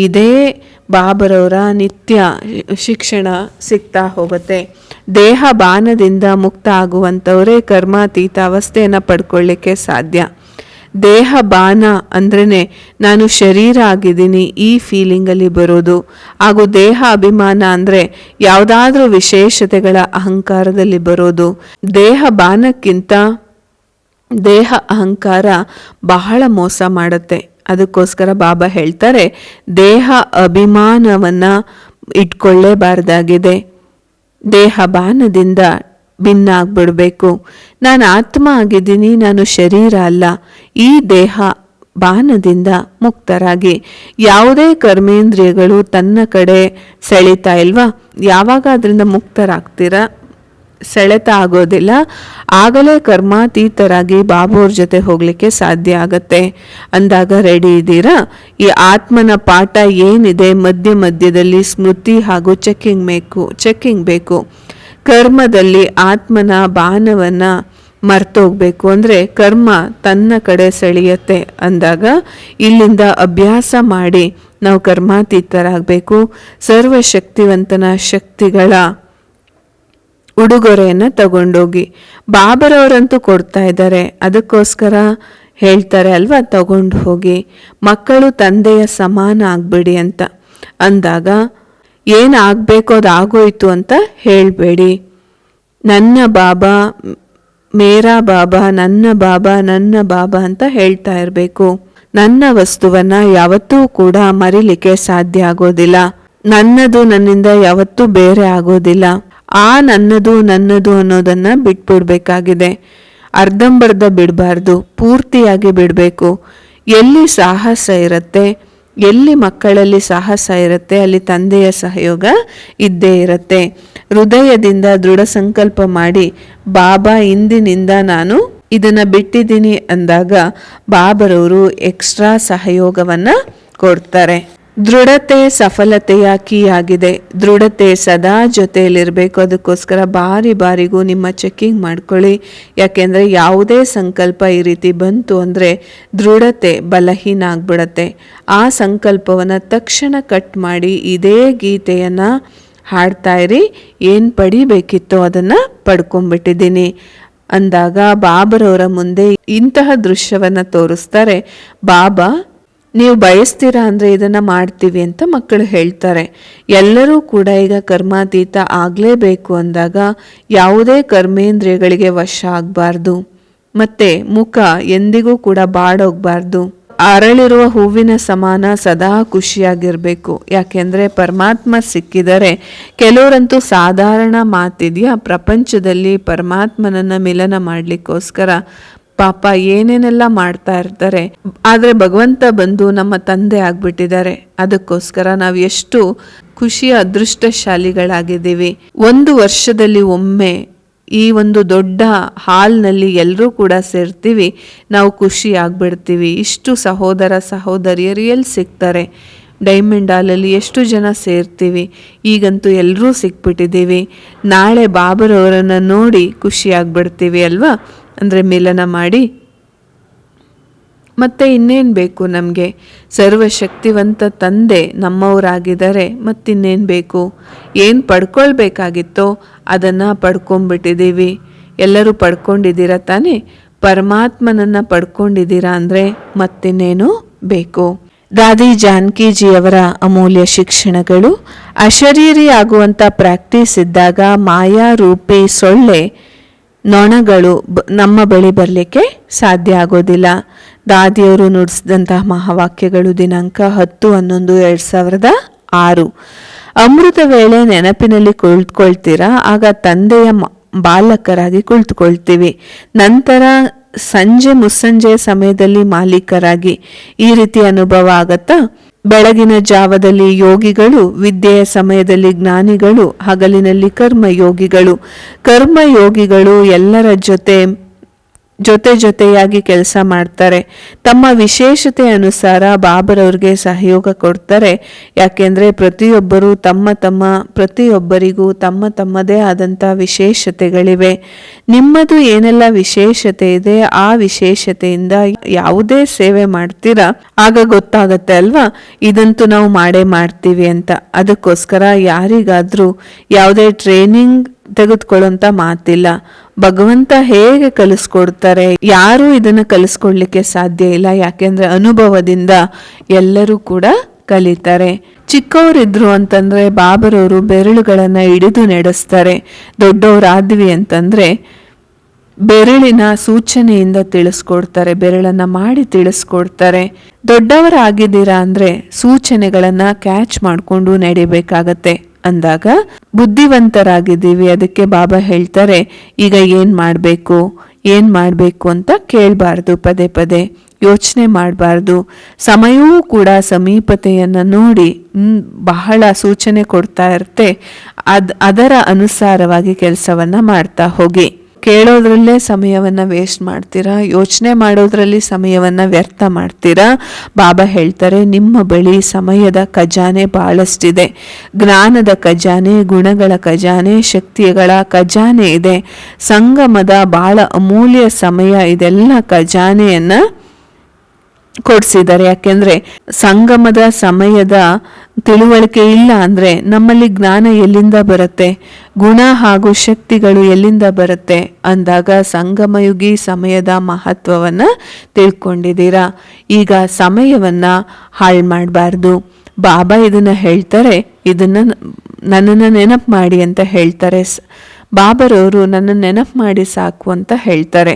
ಇದೇ ಬಾಬರವರ ನಿತ್ಯ ಶಿಕ್ಷಣ ಸಿಗ್ತಾ ಹೋಗುತ್ತೆ. ದೇಹ ಬಾನದಿಂದ ಮುಕ್ತ ಆಗುವಂಥವರೇ ಕರ್ಮಾತೀತ ಅವಸ್ಥೆಯನ್ನು ಪಡ್ಕೊಳ್ಳಿಕ್ಕೆ ಸಾಧ್ಯ. ದೇಹ ಬಾನ ಅಂದ್ರೇ ನಾನು ಶರೀರ ಆಗಿದ್ದೀನಿ ಈ ಫೀಲಿಂಗಲ್ಲಿ ಬರೋದು. ಹಾಗೂ ದೇಹ ಅಭಿಮಾನ ಅಂದರೆ ಯಾವುದಾದ್ರೂ ವಿಶೇಷತೆಗಳ ಅಹಂಕಾರದಲ್ಲಿ ಬರೋದು. ದೇಹ ಬಾನಕ್ಕಿಂತ ದೇಹ ಅಹಂಕಾರ ಬಹಳ ಮೋಸ ಮಾಡುತ್ತೆ. ಅದಕ್ಕೋಸ್ಕರ ಬಾಬಾ ಹೇಳ್ತಾರೆ, ದೇಹ ಅಭಿಮಾನವನ್ನು ಇಟ್ಕೊಳ್ಳೇಬಾರ್ದಾಗಿದೆ. ದೇಹ ಬಾನದಿಂದ ಭಿನ್ನ ಆಗ್ಬಿಡ್ಬೇಕು. ನಾನು ಆತ್ಮ ಆಗಿದ್ದೀನಿ, ನಾನು ಶರೀರ ಅಲ್ಲ. ಈ ದೇಹ ಬಾನದಿಂದ ಮುಕ್ತರಾಗಿ ಯಾವುದೇ ಕರ್ಮೇಂದ್ರಿಯಗಳು ತನ್ನ ಕಡೆ ಸೆಳೀತಾ ಇಲ್ವಾ, ಯಾವಾಗ ಅದರಿಂದ ಮುಕ್ತರಾಗ್ತೀರಾ, ಸೆಳೆತ ಆಗೋದಿಲ್ಲ, ಆಗಲೇ ಕರ್ಮಾತೀತರಾಗಿ ಬಾಬೋರ್ ಜೊತೆ ಹೋಗಲಿಕ್ಕೆ ಸಾಧ್ಯ ಆಗತ್ತೆ. ಅಂದಾಗ ರೆಡಿ ಇದ್ದೀರಾ? ಈ ಆತ್ಮನ ಪಾಠ ಏನಿದೆ ಮಧ್ಯ ಮಧ್ಯದಲ್ಲಿ ಸ್ಮೃತಿ ಹಾಗೂ ಚೆಕ್ಕಿಂಗ್ ಬೇಕು. ಕರ್ಮದಲ್ಲಿ ಆತ್ಮನ ಬಾನವನ್ನು ಮರ್ತೋಗ್ಬೇಕು. ಅಂದರೆ ಕರ್ಮ ತನ್ನ ಕಡೆ ಸೆಳೆಯುತ್ತೆ ಅಂದಾಗ ಇಲ್ಲಿಂದ ಅಭ್ಯಾಸ ಮಾಡಿ ನಾವು ಕರ್ಮಾತೀತರಾಗಬೇಕು. ಸರ್ವಶಕ್ತಿವಂತನ ಶಕ್ತಿಗಳ ಉಡುಗೊರೆಯನ್ನು ತಗೊಂಡೋಗಿ. ಬಾಬರವರಂತೂ ಕೊಡ್ತಾ ಇದ್ದಾರೆ, ಅದಕ್ಕೋಸ್ಕರ ಹೇಳ್ತಾರೆ ಅಲ್ವಾ, ತಗೊಂಡು ಹೋಗಿ. ಮಕ್ಕಳು ತಂದೆಯ ಸಮಾನ ಆಗ್ಬೇಡಿ ಅಂತ ಅಂದಾಗ ಏನು ಆಗಬೇಕೋ ಅದು ಆಗೋಯ್ತು ಅಂತ ಹೇಳಬೇಡಿ. ನನ್ನ ಬಾಬಾ, ಮೇರಾ ಬಾಬಾ, ನನ್ನ ಬಾಬಾ ಅಂತ ಹೇಳ್ತಾ ಇರಬೇಕು. ನನ್ನ ವಸ್ತುವನ್ನು ಯಾವತ್ತೂ ಕೂಡ ಮರಿಲಿಕ್ಕೆ ಸಾಧ್ಯ ಆಗೋದಿಲ್ಲ. ನನ್ನದು ನನ್ನಿಂದ ಯಾವತ್ತೂ ಬೇರೆ ಆಗೋದಿಲ್ಲ. ಆ ನನ್ನದು ಅನ್ನೋದನ್ನು ಬಿಟ್ಬಿಡ್ಬೇಕಾಗಿದೆ. ಅರ್ಧಂಬರ್ಧ ಬಿಡಬಾರ್ದು, ಪೂರ್ತಿಯಾಗಿ ಬಿಡಬೇಕು. ಎಲ್ಲಿ ಸಾಹಸ ಇರುತ್ತೆ, ಎಲ್ಲಿ ಮಕ್ಕಳಲ್ಲಿ ಸಾಹಸ ಇರುತ್ತೆ, ಅಲ್ಲಿ ತಂದೆಯ ಸಹಯೋಗ ಇದ್ದೇ ಇರುತ್ತೆ. ಹೃದಯದಿಂದ ದೃಢ ಸಂಕಲ್ಪ ಮಾಡಿ, ಬಾಬಾ ಇಂದಿನಿಂದ ನಾನು ಇದನ್ನು ಬಿಟ್ಟಿದ್ದೀನಿ ಅಂದಾಗ ಬಾಬರವರು ಎಕ್ಸ್ಟ್ರಾ ಸಹಯೋಗವನ್ನು ಕೊಡ್ತಾರೆ. ದೃಢತೆ ಸಫಲತೆಯ ಕೀ ಆಗಿದೆ. ದೃಢತೆ ಸದಾ ಜೊತೆಯಲ್ಲಿರಬೇಕು. ಅದಕ್ಕೋಸ್ಕರ ಬಾರಿಗೂ ನಿಮ್ಮ ಚೆಕ್ಕಿಂಗ್ ಮಾಡ್ಕೊಳ್ಳಿ. ಯಾಕೆಂದರೆ ಯಾವುದೇ ಸಂಕಲ್ಪ ಈ ರೀತಿ ಬಂತು ಅಂದರೆ ದೃಢತೆ ಬಲಹೀನ ಆಗ್ಬಿಡತ್ತೆ. ಆ ಸಂಕಲ್ಪವನ್ನು ತಕ್ಷಣ ಕಟ್ ಮಾಡಿ ಇದೇ ಗೀತೆಯನ್ನು ಹಾಡ್ತಾ ಇರಿ. ಏನು ಪಡಿಬೇಕಿತ್ತೋ ಅದನ್ನು ಪಡ್ಕೊಂಡ್ಬಿಟ್ಟಿದ್ದೀನಿ ಅಂದಾಗ ಬಾಬರವರ ಮುಂದೆ ಇಂತಹ ದೃಶ್ಯವನ್ನು ತೋರಿಸ್ತಾರೆ. ಬಾಬಾ ನೀವು ಬಯಸ್ತೀರಾ ಅಂದರೆ ಇದನ್ನು ಮಾಡ್ತೀವಿ ಅಂತ ಮಕ್ಕಳು ಹೇಳ್ತಾರೆ. ಎಲ್ಲರೂ ಕೂಡ ಈಗ ಕರ್ಮಾತೀತ ಆಗಲೇಬೇಕು ಅಂದಾಗ ಯಾವುದೇ ಕರ್ಮೇಂದ್ರಿಯಗಳಿಗೆ ವಶ ಆಗಬಾರ್ದು. ಮತ್ತು ಮುಖ ಎಂದಿಗೂ ಕೂಡ ಬಾಡೋಗಬಾರ್ದು. ಅರಳಿರುವ ಹೂವಿನ ಸಮಾನ ಸದಾ ಖುಷಿಯಾಗಿರಬೇಕು. ಯಾಕೆಂದರೆ ಪರಮಾತ್ಮ ಸಿಕ್ಕಿದರೆ, ಕೆಲವರಂತೂ ಸಾಧಾರಣ ಮಾತಿದೆಯಾ, ಪ್ರಪಂಚದಲ್ಲಿ ಪರಮಾತ್ಮನನ್ನು ಮಿಲನ ಮಾಡಲಿಕ್ಕೋಸ್ಕರ ಪಾಪ ಏನೇನೆಲ್ಲ ಮಾಡ್ತಾ ಇರ್ತಾರೆ. ಆದರೆ ಭಗವಂತ ಬಂದು ನಮ್ಮ ತಂದೆ ಆಗ್ಬಿಟ್ಟಿದ್ದಾರೆ. ಅದಕ್ಕೋಸ್ಕರ ನಾವು ಎಷ್ಟು ಖುಷಿಯ ಅದೃಷ್ಟಶಾಲಿಗಳಾಗಿದ್ದೀವಿ. 1 ವರ್ಷದಲ್ಲಿ ಒಮ್ಮೆ ಈ ಒಂದು ದೊಡ್ಡ ಹಾಲ್ನಲ್ಲಿ ಎಲ್ಲರೂ ಕೂಡ ಸೇರ್ತೀವಿ, ನಾವು ಖುಷಿ ಆಗ್ಬಿಡ್ತೀವಿ. ಇಷ್ಟು ಸಹೋದರ ಸಹೋದರಿಯರು ಎಲ್ಲಿ ಸಿಗ್ತಾರೆ? ಡೈಮಂಡ್ ಹಾಲಲ್ಲಿ ಎಷ್ಟು ಜನ ಸೇರ್ತೀವಿ. ಈಗಂತೂ ಎಲ್ಲರೂ ಸಿಕ್ಬಿಟ್ಟಿದ್ದೀವಿ. ನಾಳೆ ಬಾಬರವರನ್ನು ನೋಡಿ ಖುಷಿ ಆಗ್ಬಿಡ್ತೀವಿ ಅಲ್ವಾ, ಅಂದರೆ ಮಿಲನ ಮಾಡಿ. ಮತ್ತು ಇನ್ನೇನು ಬೇಕು ನಮಗೆ? ಸರ್ವಶಕ್ತಿವಂತ ತಂದೆ ನಮ್ಮವರಾಗಿದ್ದಾರೆ, ಮತ್ತಿನ್ನೇನು ಬೇಕು? ಏನು ಪಡ್ಕೊಳ್ಬೇಕಾಗಿತ್ತೋ ಅದನ್ನು ಪಡ್ಕೊಂಡ್ಬಿಟ್ಟಿದ್ದೀವಿ. ಎಲ್ಲರೂ ಪಡ್ಕೊಂಡಿದ್ದೀರಾ ತಾನೇ? ಪರಮಾತ್ಮನನ್ನು ಪಡ್ಕೊಂಡಿದ್ದೀರಾ ಅಂದರೆ ಮತ್ತಿನ್ನೇನು ಬೇಕು? ದಾದಿ ಜಾನಕಿಜಿಯವರ ಅಮೂಲ್ಯ ಶಿಕ್ಷಣಗಳು. ಅಶರೀರಿ ಆಗುವಂಥ ಪ್ರಾಕ್ಟೀಸ್ ಇದ್ದಾಗ ಮಾಯಾ ರೂಪಿ ಸೊಳ್ಳೆ ನೊಣಗಳು ನಮ್ಮ ಬಳಿ ಬರಲಿಕ್ಕೆ ಸಾಧ್ಯ ಆಗೋದಿಲ್ಲ. ದಾದಿಯವರು ನುಡಿಸಿದಂತಹ ಮಹಾವಾಕ್ಯಗಳು ದಿನಾಂಕ 10/11/2006. ಅಮೃತ ವೇಳೆ ನೆನಪಿನಲ್ಲಿ ಕುಳಿತುಕೊಳ್ತೀರಾ, ಆಗ ತಂದೆಯ ಬಾಲಕರಾಗಿ ಕುಳಿತುಕೊಳ್ತೀವಿ. ನಂತರ ಸಂಜೆ ಮುಸ್ಸಂಜೆ ಸಮಯದಲ್ಲಿ ಮಾಲೀಕರಾಗಿ. ಈ ರೀತಿ ಅನುಭವ ಆಗತ್ತಾ? ಬೆಳಗಿನ ಜಾವದಲ್ಲಿ ಯೋಗಿಗಳು, ವಿದ್ಯೆಯ ಸಮಯದಲ್ಲಿ ಜ್ಞಾನಿಗಳು, ಹಗಲಿನಲ್ಲಿ ಕರ್ಮಯೋಗಿಗಳು ಎಲ್ಲರ ಜೊತೆಯಾಗಿ ಕೆಲಸ ಮಾಡ್ತಾರೆ. ತಮ್ಮ ವಿಶೇಷತೆ ಅನುಸಾರ ಬಾಬರವ್ರಿಗೆ ಸಹಯೋಗ ಕೊಡ್ತಾರೆ. ಯಾಕೆಂದ್ರೆ ಪ್ರತಿಯೊಬ್ಬರಿಗೂ ತಮ್ಮ ತಮ್ಮದೇ ಆದಂಥ ವಿಶೇಷತೆಗಳಿವೆ. ನಿಮ್ಮದು ಏನೆಲ್ಲ ವಿಶೇಷತೆ ಇದೆ, ಆ ವಿಶೇಷತೆಯಿಂದ ಯಾವುದೇ ಸೇವೆ ಮಾಡ್ತೀರಾ ಆಗ ಗೊತ್ತಾಗತ್ತೆ ಅಲ್ವಾ, ಇದಂತೂ ನಾವು ಮಾಡೇ ಮಾಡ್ತೀವಿ ಅಂತ. ಅದಕ್ಕೋಸ್ಕರ ಯಾರಿಗಾದ್ರೂ ಯಾವುದೇ ಟ್ರೈನಿಂಗ್ ತೆಗೆದುಕೊಳ್ಳುವಂತ ಮಾತಿಲ್ಲ. ಭಗವಂತ ಹೇಗೆ ಕಲಿಸ್ಕೊಡ್ತಾರೆ, ಯಾರು ಇದನ್ನ ಕಲಿಸ್ಕೊಡ್ಲಿಕ್ಕೆ ಸಾಧ್ಯ ಇಲ್ಲ. ಯಾಕೆಂದ್ರೆ ಅನುಭವದಿಂದ ಎಲ್ಲರೂ ಕೂಡ ಕಲಿತಾರೆ. ಚಿಕ್ಕವರಿದ್ರು ಅಂತಂದ್ರೆ ಬಾಬರವರು ಬೆರಳುಗಳನ್ನ ಹಿಡಿದು ನಡೆಸ್ತಾರೆ. ದೊಡ್ಡವರಾದ್ವಿ ಅಂತಂದ್ರೆ ಬೆರಳಿನ ಸೂಚನೆಯಿಂದ ತಿಳಿಸ್ಕೊಡ್ತಾರೆ, ಬೆರಳನ್ನ ಮಾಡಿ ತಿಳಿಸ್ಕೊಡ್ತಾರೆ. ದೊಡ್ಡವರಾಗಿದ್ದೀರಾ ಅಂದ್ರೆ ಸೂಚನೆಗಳನ್ನ ಕ್ಯಾಚ್ ಮಾಡ್ಕೊಂಡು ನಡಿಬೇಕಾಗತ್ತೆ. ಅಂದಾಗ ಬುದ್ಧಿವಂತರಾಗಿದ್ದೀವಿ. ಅದಕ್ಕೆ ಬಾಬಾ ಹೇಳ್ತಾರೆ, ಈಗ ಏನ್ ಮಾಡಬೇಕು ಅಂತ ಕೇಳಬಾರ್ದು, ಪದೇ ಪದೇ ಯೋಚನೆ ಮಾಡಬಾರ್ದು. ಸಮಯವೂ ಕೂಡ ಸಮೀಪತೆಯನ್ನು ನೋಡಿ ಬಹಳ ಸೂಚನೆ ಕೊಡ್ತಾ ಇರುತ್ತೆ. ಅದರ ಅನುಸಾರವಾಗಿ ಕೆಲಸವನ್ನ ಮಾಡ್ತಾ ಹೋಗಿ. ಕೇಳೋದ್ರಲ್ಲೇ ಸಮಯವನ್ನ ವೇಸ್ಟ್ ಮಾಡ್ತೀರಾ, ಯೋಚನೆ ಮಾಡೋದ್ರಲ್ಲಿ ಸಮಯವನ್ನ ವ್ಯರ್ಥ ಮಾಡ್ತೀರಾ. ಬಾಬಾ ಹೇಳ್ತಾರೆ, ನಿಮ್ಮ ಬಳಿ ಸಮಯದ ಖಜಾನೆ ಬಹಳಷ್ಟಿದೆ. ಜ್ಞಾನದ ಖಜಾನೆ, ಗುಣಗಳ ಖಜಾನೆ, ಶಕ್ತಿಗಳ ಖಜಾನೆ ಇದೆ. ಸಂಗಮದ ಬಹಳ ಅಮೂಲ್ಯ ಸಮಯ. ಇದೆಲ್ಲ ಖಜಾನೆಯನ್ನ ಕೊಡ್ಸಿದ್ದಾರೆ. ಯಾಕೆಂದ್ರೆ ಸಂಗಮದ ಸಮಯದ ತಿಳುವಳಿಕೆ ಇಲ್ಲ ಅಂದ್ರೆ ನಮ್ಮಲ್ಲಿ ಜ್ಞಾನ ಎಲ್ಲಿಂದ ಬರುತ್ತೆ, ಗುಣ ಹಾಗೂ ಶಕ್ತಿಗಳು ಎಲ್ಲಿಂದ ಬರುತ್ತೆ ಅಂದಾಗ ಸಂಗಮಯುಗಿ ಸಮಯದ ಮಹತ್ವವನ್ನ ತಿಳ್ಕೊಂಡಿದ್ದೀರಾ. ಈಗ ಸಮಯವನ್ನ ಹಾಳು ಮಾಡಬಾರ್ದು. ಬಾಬಾ ಇದನ್ನ ಹೇಳ್ತಾರೆ, ನನ್ನನ್ನು ನೆನಪು ಮಾಡಿ ಅಂತ ಹೇಳ್ತಾರೆ. ಬಾಬರವರು ನನ್ನ ನೆನಪು ಮಾಡಿ ಸಾಕು ಅಂತ ಹೇಳ್ತಾರೆ.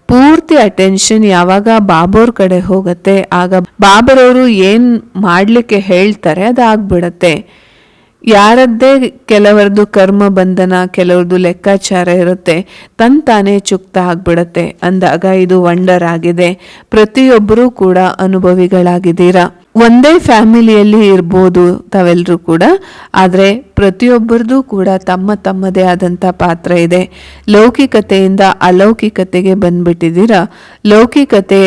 ಪೂರ್ತಿ ಅಟೆನ್ಷನ್ ಯಾವಾಗ ಬಾಬೋರ್ ಕಡೆ ಹೋಗುತ್ತೆ ಆಗ ಬಾಬರವರು ಏನ್ ಮಾಡ್ಲಿಕ್ಕೆ ಹೇಳ್ತಾರೆ ಅದಾಗ್ಬಿಡತ್ತೆ. ಯಾರದ್ದೇ ಕೆಲವರದು ಕರ್ಮ ಬಂಧನ, ಕೆಲವ್ರದ್ದು ಲೆಕ್ಕಾಚಾರ ಇರುತ್ತೆ, ತಾನೇ ಚುಕ್ತ ಆಗ್ಬಿಡತ್ತೆ. ಅಂದಾಗ ಇದು ವಂಡರ್ ಆಗಿದೆ. ಪ್ರತಿಯೊಬ್ಬರೂ ಕೂಡ ಅನುಭವಿಗಳಾಗಿದ್ದೀರಾ. ಒಂದೇ ಫ್ಯಾಮಿಲಿಯಲ್ಲಿ ಇರ್ಬೋದು ತಾವೆಲ್ಲರೂ ಕೂಡ, ಆದರೆ ಪ್ರತಿಯೊಬ್ಬರದು ಕೂಡ ತಮ್ಮದೇ ಆದಂಥ ಪಾತ್ರ ಇದೆ. ಲೌಕಿಕತೆಯಿಂದ ಅಲೌಕಿಕತೆಗೆ ಬಂದ್ಬಿಟ್ಟಿದ್ದೀರಾ. ಲೌಕಿಕತೆ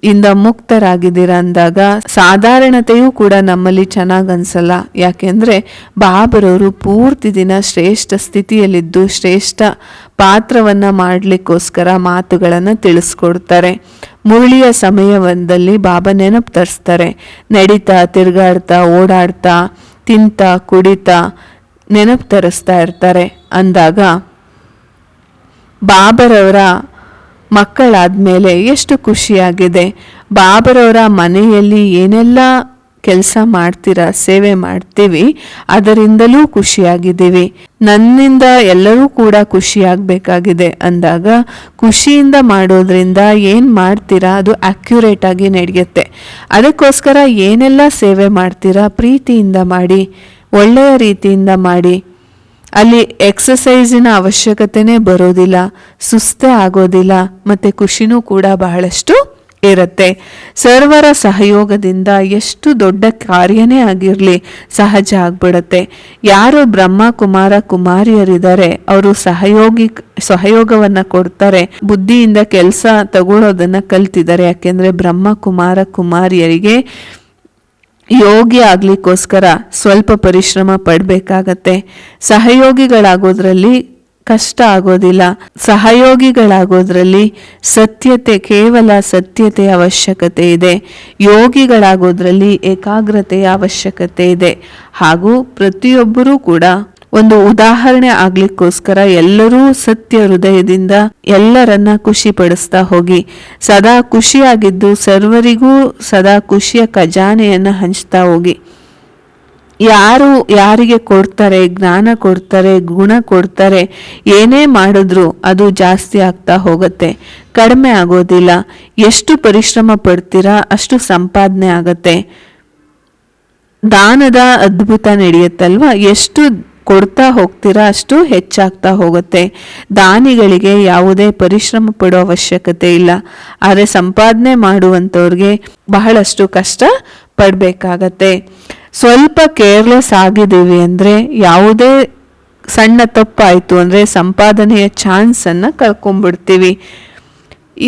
ಇಂದ ಮುಕ್ತರಾಗಿದ್ದೀರಾ ಅಂದಾಗ ಸಾಧಾರಣತೆಯೂ ಕೂಡ ನಮ್ಮಲ್ಲಿ ಚೆನ್ನಾಗ್ ಅನ್ಸಲ್ಲ. ಯಾಕೆಂದ್ರೆ ಬಾಬರವರು ಪೂರ್ತಿ ದಿನ ಶ್ರೇಷ್ಠ ಸ್ಥಿತಿಯಲ್ಲಿದ್ದು ಶ್ರೇಷ್ಠ ಪಾತ್ರವನ್ನ ಮಾಡ್ಲಿಕ್ಕೋಸ್ಕರ ಮಾತುಗಳನ್ನ ತಿಳಿಸ್ಕೊಡ್ತಾರೆ. ಮುರಳಿಯ ಸಮಯದಲ್ಲಿ ಬಾಬಾ ನೆನಪು ತರಿಸ್ತಾರೆ. ನಡೀತಾ, ತಿರ್ಗಾಡ್ತಾ, ಓಡಾಡ್ತಾ, ತಿಂತ, ಕುಡಿತಾ ನೆನಪು ತರಿಸ್ತಾ ಇರ್ತಾರೆ. ಅಂದಾಗ ಬಾಬರವರ ಮಕ್ಕಳಾದ್ಮೇಲೆ ಎಷ್ಟು ಖುಷಿಯಾಗಿದೆ. ಬಾಬರವರ ಮನೆಯಲ್ಲಿ ಏನೆಲ್ಲ ಕೆಲಸ ಮಾಡ್ತೀರಾ, ಸೇವೆ ಮಾಡ್ತೀವಿ, ಅದರಿಂದಲೂ ಖುಷಿಯಾಗಿದ್ದೀವಿ. ನನ್ನಿಂದ ಎಲ್ಲರೂ ಕೂಡ ಖುಷಿಯಾಗಬೇಕಾಗಿದೆ ಅಂದಾಗ ಖುಷಿಯಿಂದ ಮಾಡೋದ್ರಿಂದ ಏನು ಮಾಡ್ತೀರಾ ಅದು ಅಕ್ಯುರೇಟ್ ಆಗಿ ನಡೆಯುತ್ತೆ. ಅದಕ್ಕೋಸ್ಕರ ಏನೆಲ್ಲ ಸೇವೆ ಮಾಡ್ತೀರಾ ಪ್ರೀತಿಯಿಂದ ಮಾಡಿ, ಒಳ್ಳೆಯ ರೀತಿಯಿಂದ ಮಾಡಿ. ಅಲ್ಲಿ ಎಕ್ಸಸೈಸಿನ ಅವಶ್ಯಕತೆನೇ ಬರೋದಿಲ್ಲ, ಸುಸ್ತೇ ಆಗೋದಿಲ್ಲ, ಮತ್ತೆ ಖುಷಿನೂ ಕೂಡ ಬಹಳಷ್ಟು ಇರುತ್ತೆ. ಸರ್ವರ ಸಹಯೋಗದಿಂದ ಎಷ್ಟು ದೊಡ್ಡ ಕಾರ್ಯನೇ ಆಗಿರಲಿ ಸಹಜ ಆಗ್ಬಿಡತ್ತೆ. ಯಾರು ಬ್ರಹ್ಮ ಕುಮಾರ ಕುಮಾರಿಯರಿದ್ದಾರೆ ಅವರು ಸಹಯೋಗವನ್ನ ಕೊಡ್ತಾರೆ. ಬುದ್ಧಿಯಿಂದ ಕೆಲಸ ತಗೊಳ್ಳೋದನ್ನ ಕಲ್ತಿದ್ದಾರೆ. ಯಾಕೆಂದ್ರೆ ಬ್ರಹ್ಮ ಕುಮಾರ ಕುಮಾರಿಯರಿಗೆ ಯೋಗಿ ಆಗ್ಲಿಕ್ಕೋಸ್ಕರ ಸ್ವಲ್ಪ ಪರಿಶ್ರಮ ಪಡಬೇಕಾಗತ್ತೆ. ಸಹಯೋಗಿಗಳಾಗೋದ್ರಲ್ಲಿ ಕಷ್ಟ ಆಗೋದಿಲ್ಲ. ಸಹಯೋಗಿಗಳಾಗೋದ್ರಲ್ಲಿ ಕೇವಲ ಸತ್ಯತೆಯ ಅವಶ್ಯಕತೆ ಇದೆ. ಯೋಗಿಗಳಾಗೋದ್ರಲ್ಲಿ ಏಕಾಗ್ರತೆಯ ಅವಶ್ಯಕತೆ ಇದೆ. ಹಾಗೂ ಪ್ರತಿಯೊಬ್ಬರೂ ಕೂಡ ಒಂದು ಉದಾಹರಣೆ ಆಗ್ಲಿಕ್ಕೋಸ್ಕರ ಎಲ್ಲರೂ ಸತ್ಯ ಹೃದಯದಿಂದ ಎಲ್ಲರನ್ನ ಖುಷಿ ಪಡಿಸ್ತಾ ಹೋಗಿ. ಸದಾ ಖುಷಿಯಾಗಿದ್ದು ಸರ್ವರಿಗೂ ಸದಾ ಖುಷಿಯ ಖಜಾನೆಯನ್ನ ಹಂಚ್ತಾ ಹೋಗಿ. ಯಾರಿಗೆ ಕೊಡ್ತಾರೆ, ಜ್ಞಾನ ಕೊಡ್ತಾರೆ, ಗುಣ ಕೊಡ್ತಾರೆ, ಏನೇ ಮಾಡಿದ್ರು ಅದು ಜಾಸ್ತಿ ಆಗ್ತಾ ಹೋಗುತ್ತೆ, ಕಡಿಮೆ ಆಗೋದಿಲ್ಲ. ಎಷ್ಟು ಪರಿಶ್ರಮ ಪಡ್ತೀರಾ ಅಷ್ಟು ಸಂಪಾದನೆ ಆಗತ್ತೆ. ದಾನದ ಅದ್ಭುತ ನಡೆಯುತ್ತಲ್ವಾ. ಎಷ್ಟು ಕೊಡ್ತಾ ಹೋಗ್ತೀರಾ ಅಷ್ಟು ಹೆಚ್ಚಾಗ್ತಾ ಹೋಗುತ್ತೆ. ದಾನಿಗಳಿಗೆ ಯಾವುದೇ ಪರಿಶ್ರಮ ಪಡೋ ಅವಶ್ಯಕತೆ ಇಲ್ಲ. ಆದರೆ ಸಂಪಾದನೆ ಮಾಡುವಂಥವ್ರಿಗೆ ಬಹಳಷ್ಟು ಕಷ್ಟ ಪಡಬೇಕಾಗತ್ತೆ. ಸ್ವಲ್ಪ ಕೇರ್ಲೆಸ್ ಆಗಿದ್ದೀವಿ ಅಂದರೆ ಯಾವುದೇ ಸಣ್ಣ ತಪ್ಪಾಯಿತು ಅಂದರೆ ಸಂಪಾದನೆಯ ಚಾನ್ಸನ್ನು ಕಳ್ಕೊಂಡ್ಬಿಡ್ತೀವಿ.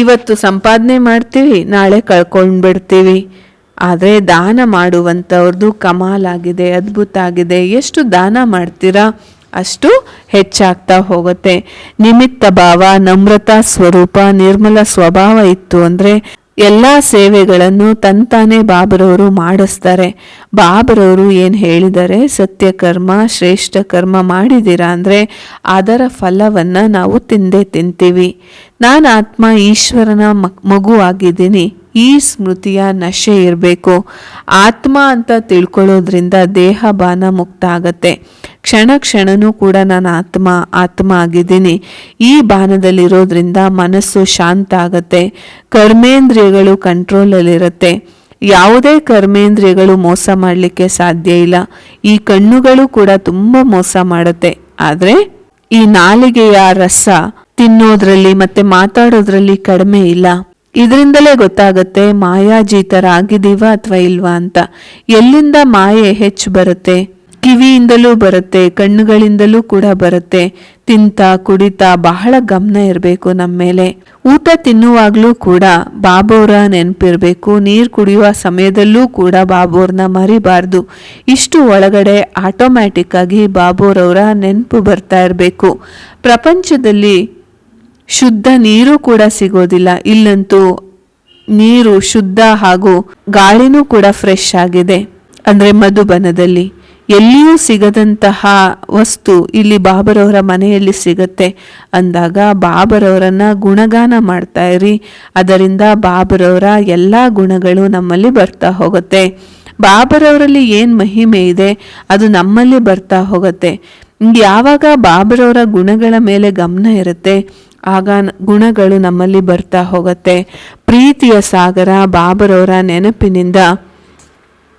ಇವತ್ತು ಸಂಪಾದನೆ ಮಾಡ್ತೀವಿ, ನಾಳೆ ಕಳ್ಕೊಂಡ್ಬಿಡ್ತೀವಿ. ಆದರೆ ದಾನ ಮಾಡುವಂಥವ್ರದ್ದು ಕಮಾಲಾಗಿದೆ, ಅದ್ಭುತ ಆಗಿದೆ. ಎಷ್ಟು ದಾನ ಮಾಡ್ತೀರಾ ಅಷ್ಟು ಹೆಚ್ಚಾಗ್ತಾ ಹೋಗುತ್ತೆ. ನಿಮಿತ್ತ ಭಾವ, ನಮ್ರತಾ ಸ್ವರೂಪ, ನಿರ್ಮಲ ಸ್ವಭಾವ ಇತ್ತು ಅಂದರೆ ಎಲ್ಲ ಸೇವೆಗಳನ್ನು ತಂತಾನೆ ಬಾಬರವರು ಮಾಡಿಸ್ತಾರೆ. ಬಾಬರವರು ಏನು ಹೇಳಿದ್ದಾರೆ, ಸತ್ಯಕರ್ಮ ಶ್ರೇಷ್ಠ ಕರ್ಮ ಮಾಡಿದ್ದೀರಾ ಅಂದರೆ ಅದರ ಫಲವನ್ನು ನಾವು ತಿಂದೇ ತಿಂತೀವಿ. ನಾನು ಆತ್ಮ ಈಶ್ವರನ ಮಗುವಾಗಿದ್ದೀನಿ. ಈ ಸ್ಮೃತಿಯ ನಶೆ ಇರಬೇಕು. ಆತ್ಮ ಅಂತ ತಿಳ್ಕೊಳ್ಳೋದ್ರಿಂದ ದೇಹ ಬಾನ ಮುಕ್ತ ಆಗತ್ತೆ. ಕ್ಷಣ ಕ್ಷಣನೂ ಕೂಡ ನಾನು ಆತ್ಮ ಆಗಿದ್ದೀನಿ. ಈ ಬಾನದಲ್ಲಿರೋದ್ರಿಂದ ಮನಸ್ಸು ಶಾಂತ ಆಗತ್ತೆ. ಕರ್ಮೇಂದ್ರಿಯಗಳು ಕಂಟ್ರೋಲಲ್ಲಿರುತ್ತೆ. ಯಾವುದೇ ಕರ್ಮೇಂದ್ರಿಯಗಳು ಮೋಸ ಮಾಡಲಿಕ್ಕೆ ಸಾಧ್ಯ ಇಲ್ಲ. ಈ ಕಣ್ಣುಗಳು ಕೂಡ ತುಂಬ ಮೋಸ ಮಾಡುತ್ತೆ. ಆದರೆ ಈ ನಾಲಿಗೆಯ ರಸ ತಿನ್ನೋದ್ರಲ್ಲಿ ಮತ್ತೆ ಮಾತಾಡೋದ್ರಲ್ಲಿ ಕಡಿಮೆ ಇಲ್ಲ. ಇದರಿಂದಲೇ ಗೊತ್ತಾಗತ್ತೆ ಮಾಯಾಜೀತರಾಗಿದ್ದೀವ ಅಥವಾ ಇಲ್ವಾ ಅಂತ. ಎಲ್ಲಿಂದ ಮಾಯೆ ಹೆಚ್ಚು ಬರುತ್ತೆ? ಕಿವಿಯಿಂದಲೂ ಬರುತ್ತೆ, ಕಣ್ಣುಗಳಿಂದಲೂ ಕೂಡ ಬರುತ್ತೆ. ತಿಂತ ಕುಡಿತಾ ಬಹಳ ಗಮನ ಇರಬೇಕು ನಮ್ಮ ಮೇಲೆ. ಊಟ ತಿನ್ನುವಾಗಲೂ ಕೂಡ ಬಾಬೋರ ನೆನಪಿರಬೇಕು. ನೀರು ಕುಡಿಯುವ ಸಮಯದಲ್ಲೂ ಕೂಡ ಬಾಬೋರ್ನ ಮರಿಬಾರ್ದು. ಇಷ್ಟು ಒಳಗಡೆ ಆಟೋಮ್ಯಾಟಿಕ್ ಆಗಿ ಬಾಬೋರವರ ನೆನಪು ಬರ್ತಾ ಇರಬೇಕು. ಪ್ರಪಂಚದಲ್ಲಿ ಶುದ್ಧ ನೀರು ಕೂಡ ಸಿಗೋದಿಲ್ಲ. ಇಲ್ಲಂತೂ ನೀರು ಶುದ್ಧ ಹಾಗೂ ಗಾಳಿನೂ ಕೂಡ ಫ್ರೆಶ್ ಆಗಿದೆ. ಅಂದರೆ ಮಧುಬನದಲ್ಲಿ ಎಲ್ಲಿಯೂ ಸಿಗದಂತಹ ವಸ್ತು ಇಲ್ಲಿ ಬಾಬರವರ ಮನೆಯಲ್ಲಿ ಸಿಗತ್ತೆ ಅಂದಾಗ ಬಾಬರವರನ್ನ ಗುಣಗಾನ ಮಾಡ್ತಾ ಇರಿ. ಅದರಿಂದ ಬಾಬರವರ ಎಲ್ಲ ಗುಣಗಳು ನಮ್ಮಲ್ಲಿ ಬರ್ತಾ ಹೋಗುತ್ತೆ. ಬಾಬರವರಲ್ಲಿ ಏನು ಮಹಿಮೆ ಇದೆ ಅದು ನಮ್ಮಲ್ಲಿ ಬರ್ತಾ ಹೋಗುತ್ತೆ. ಯಾವಾಗ ಬಾಬರವರ ಗುಣಗಳ ಮೇಲೆ ಗಮನ ಇರುತ್ತೆ ಆಗ ಗುಣಗಳು ನಮ್ಮಲ್ಲಿ ಬರ್ತಾ ಹೋಗುತ್ತೆ. ಪ್ರೀತಿಯ ಸಾಗರ ಬಾಬರವರ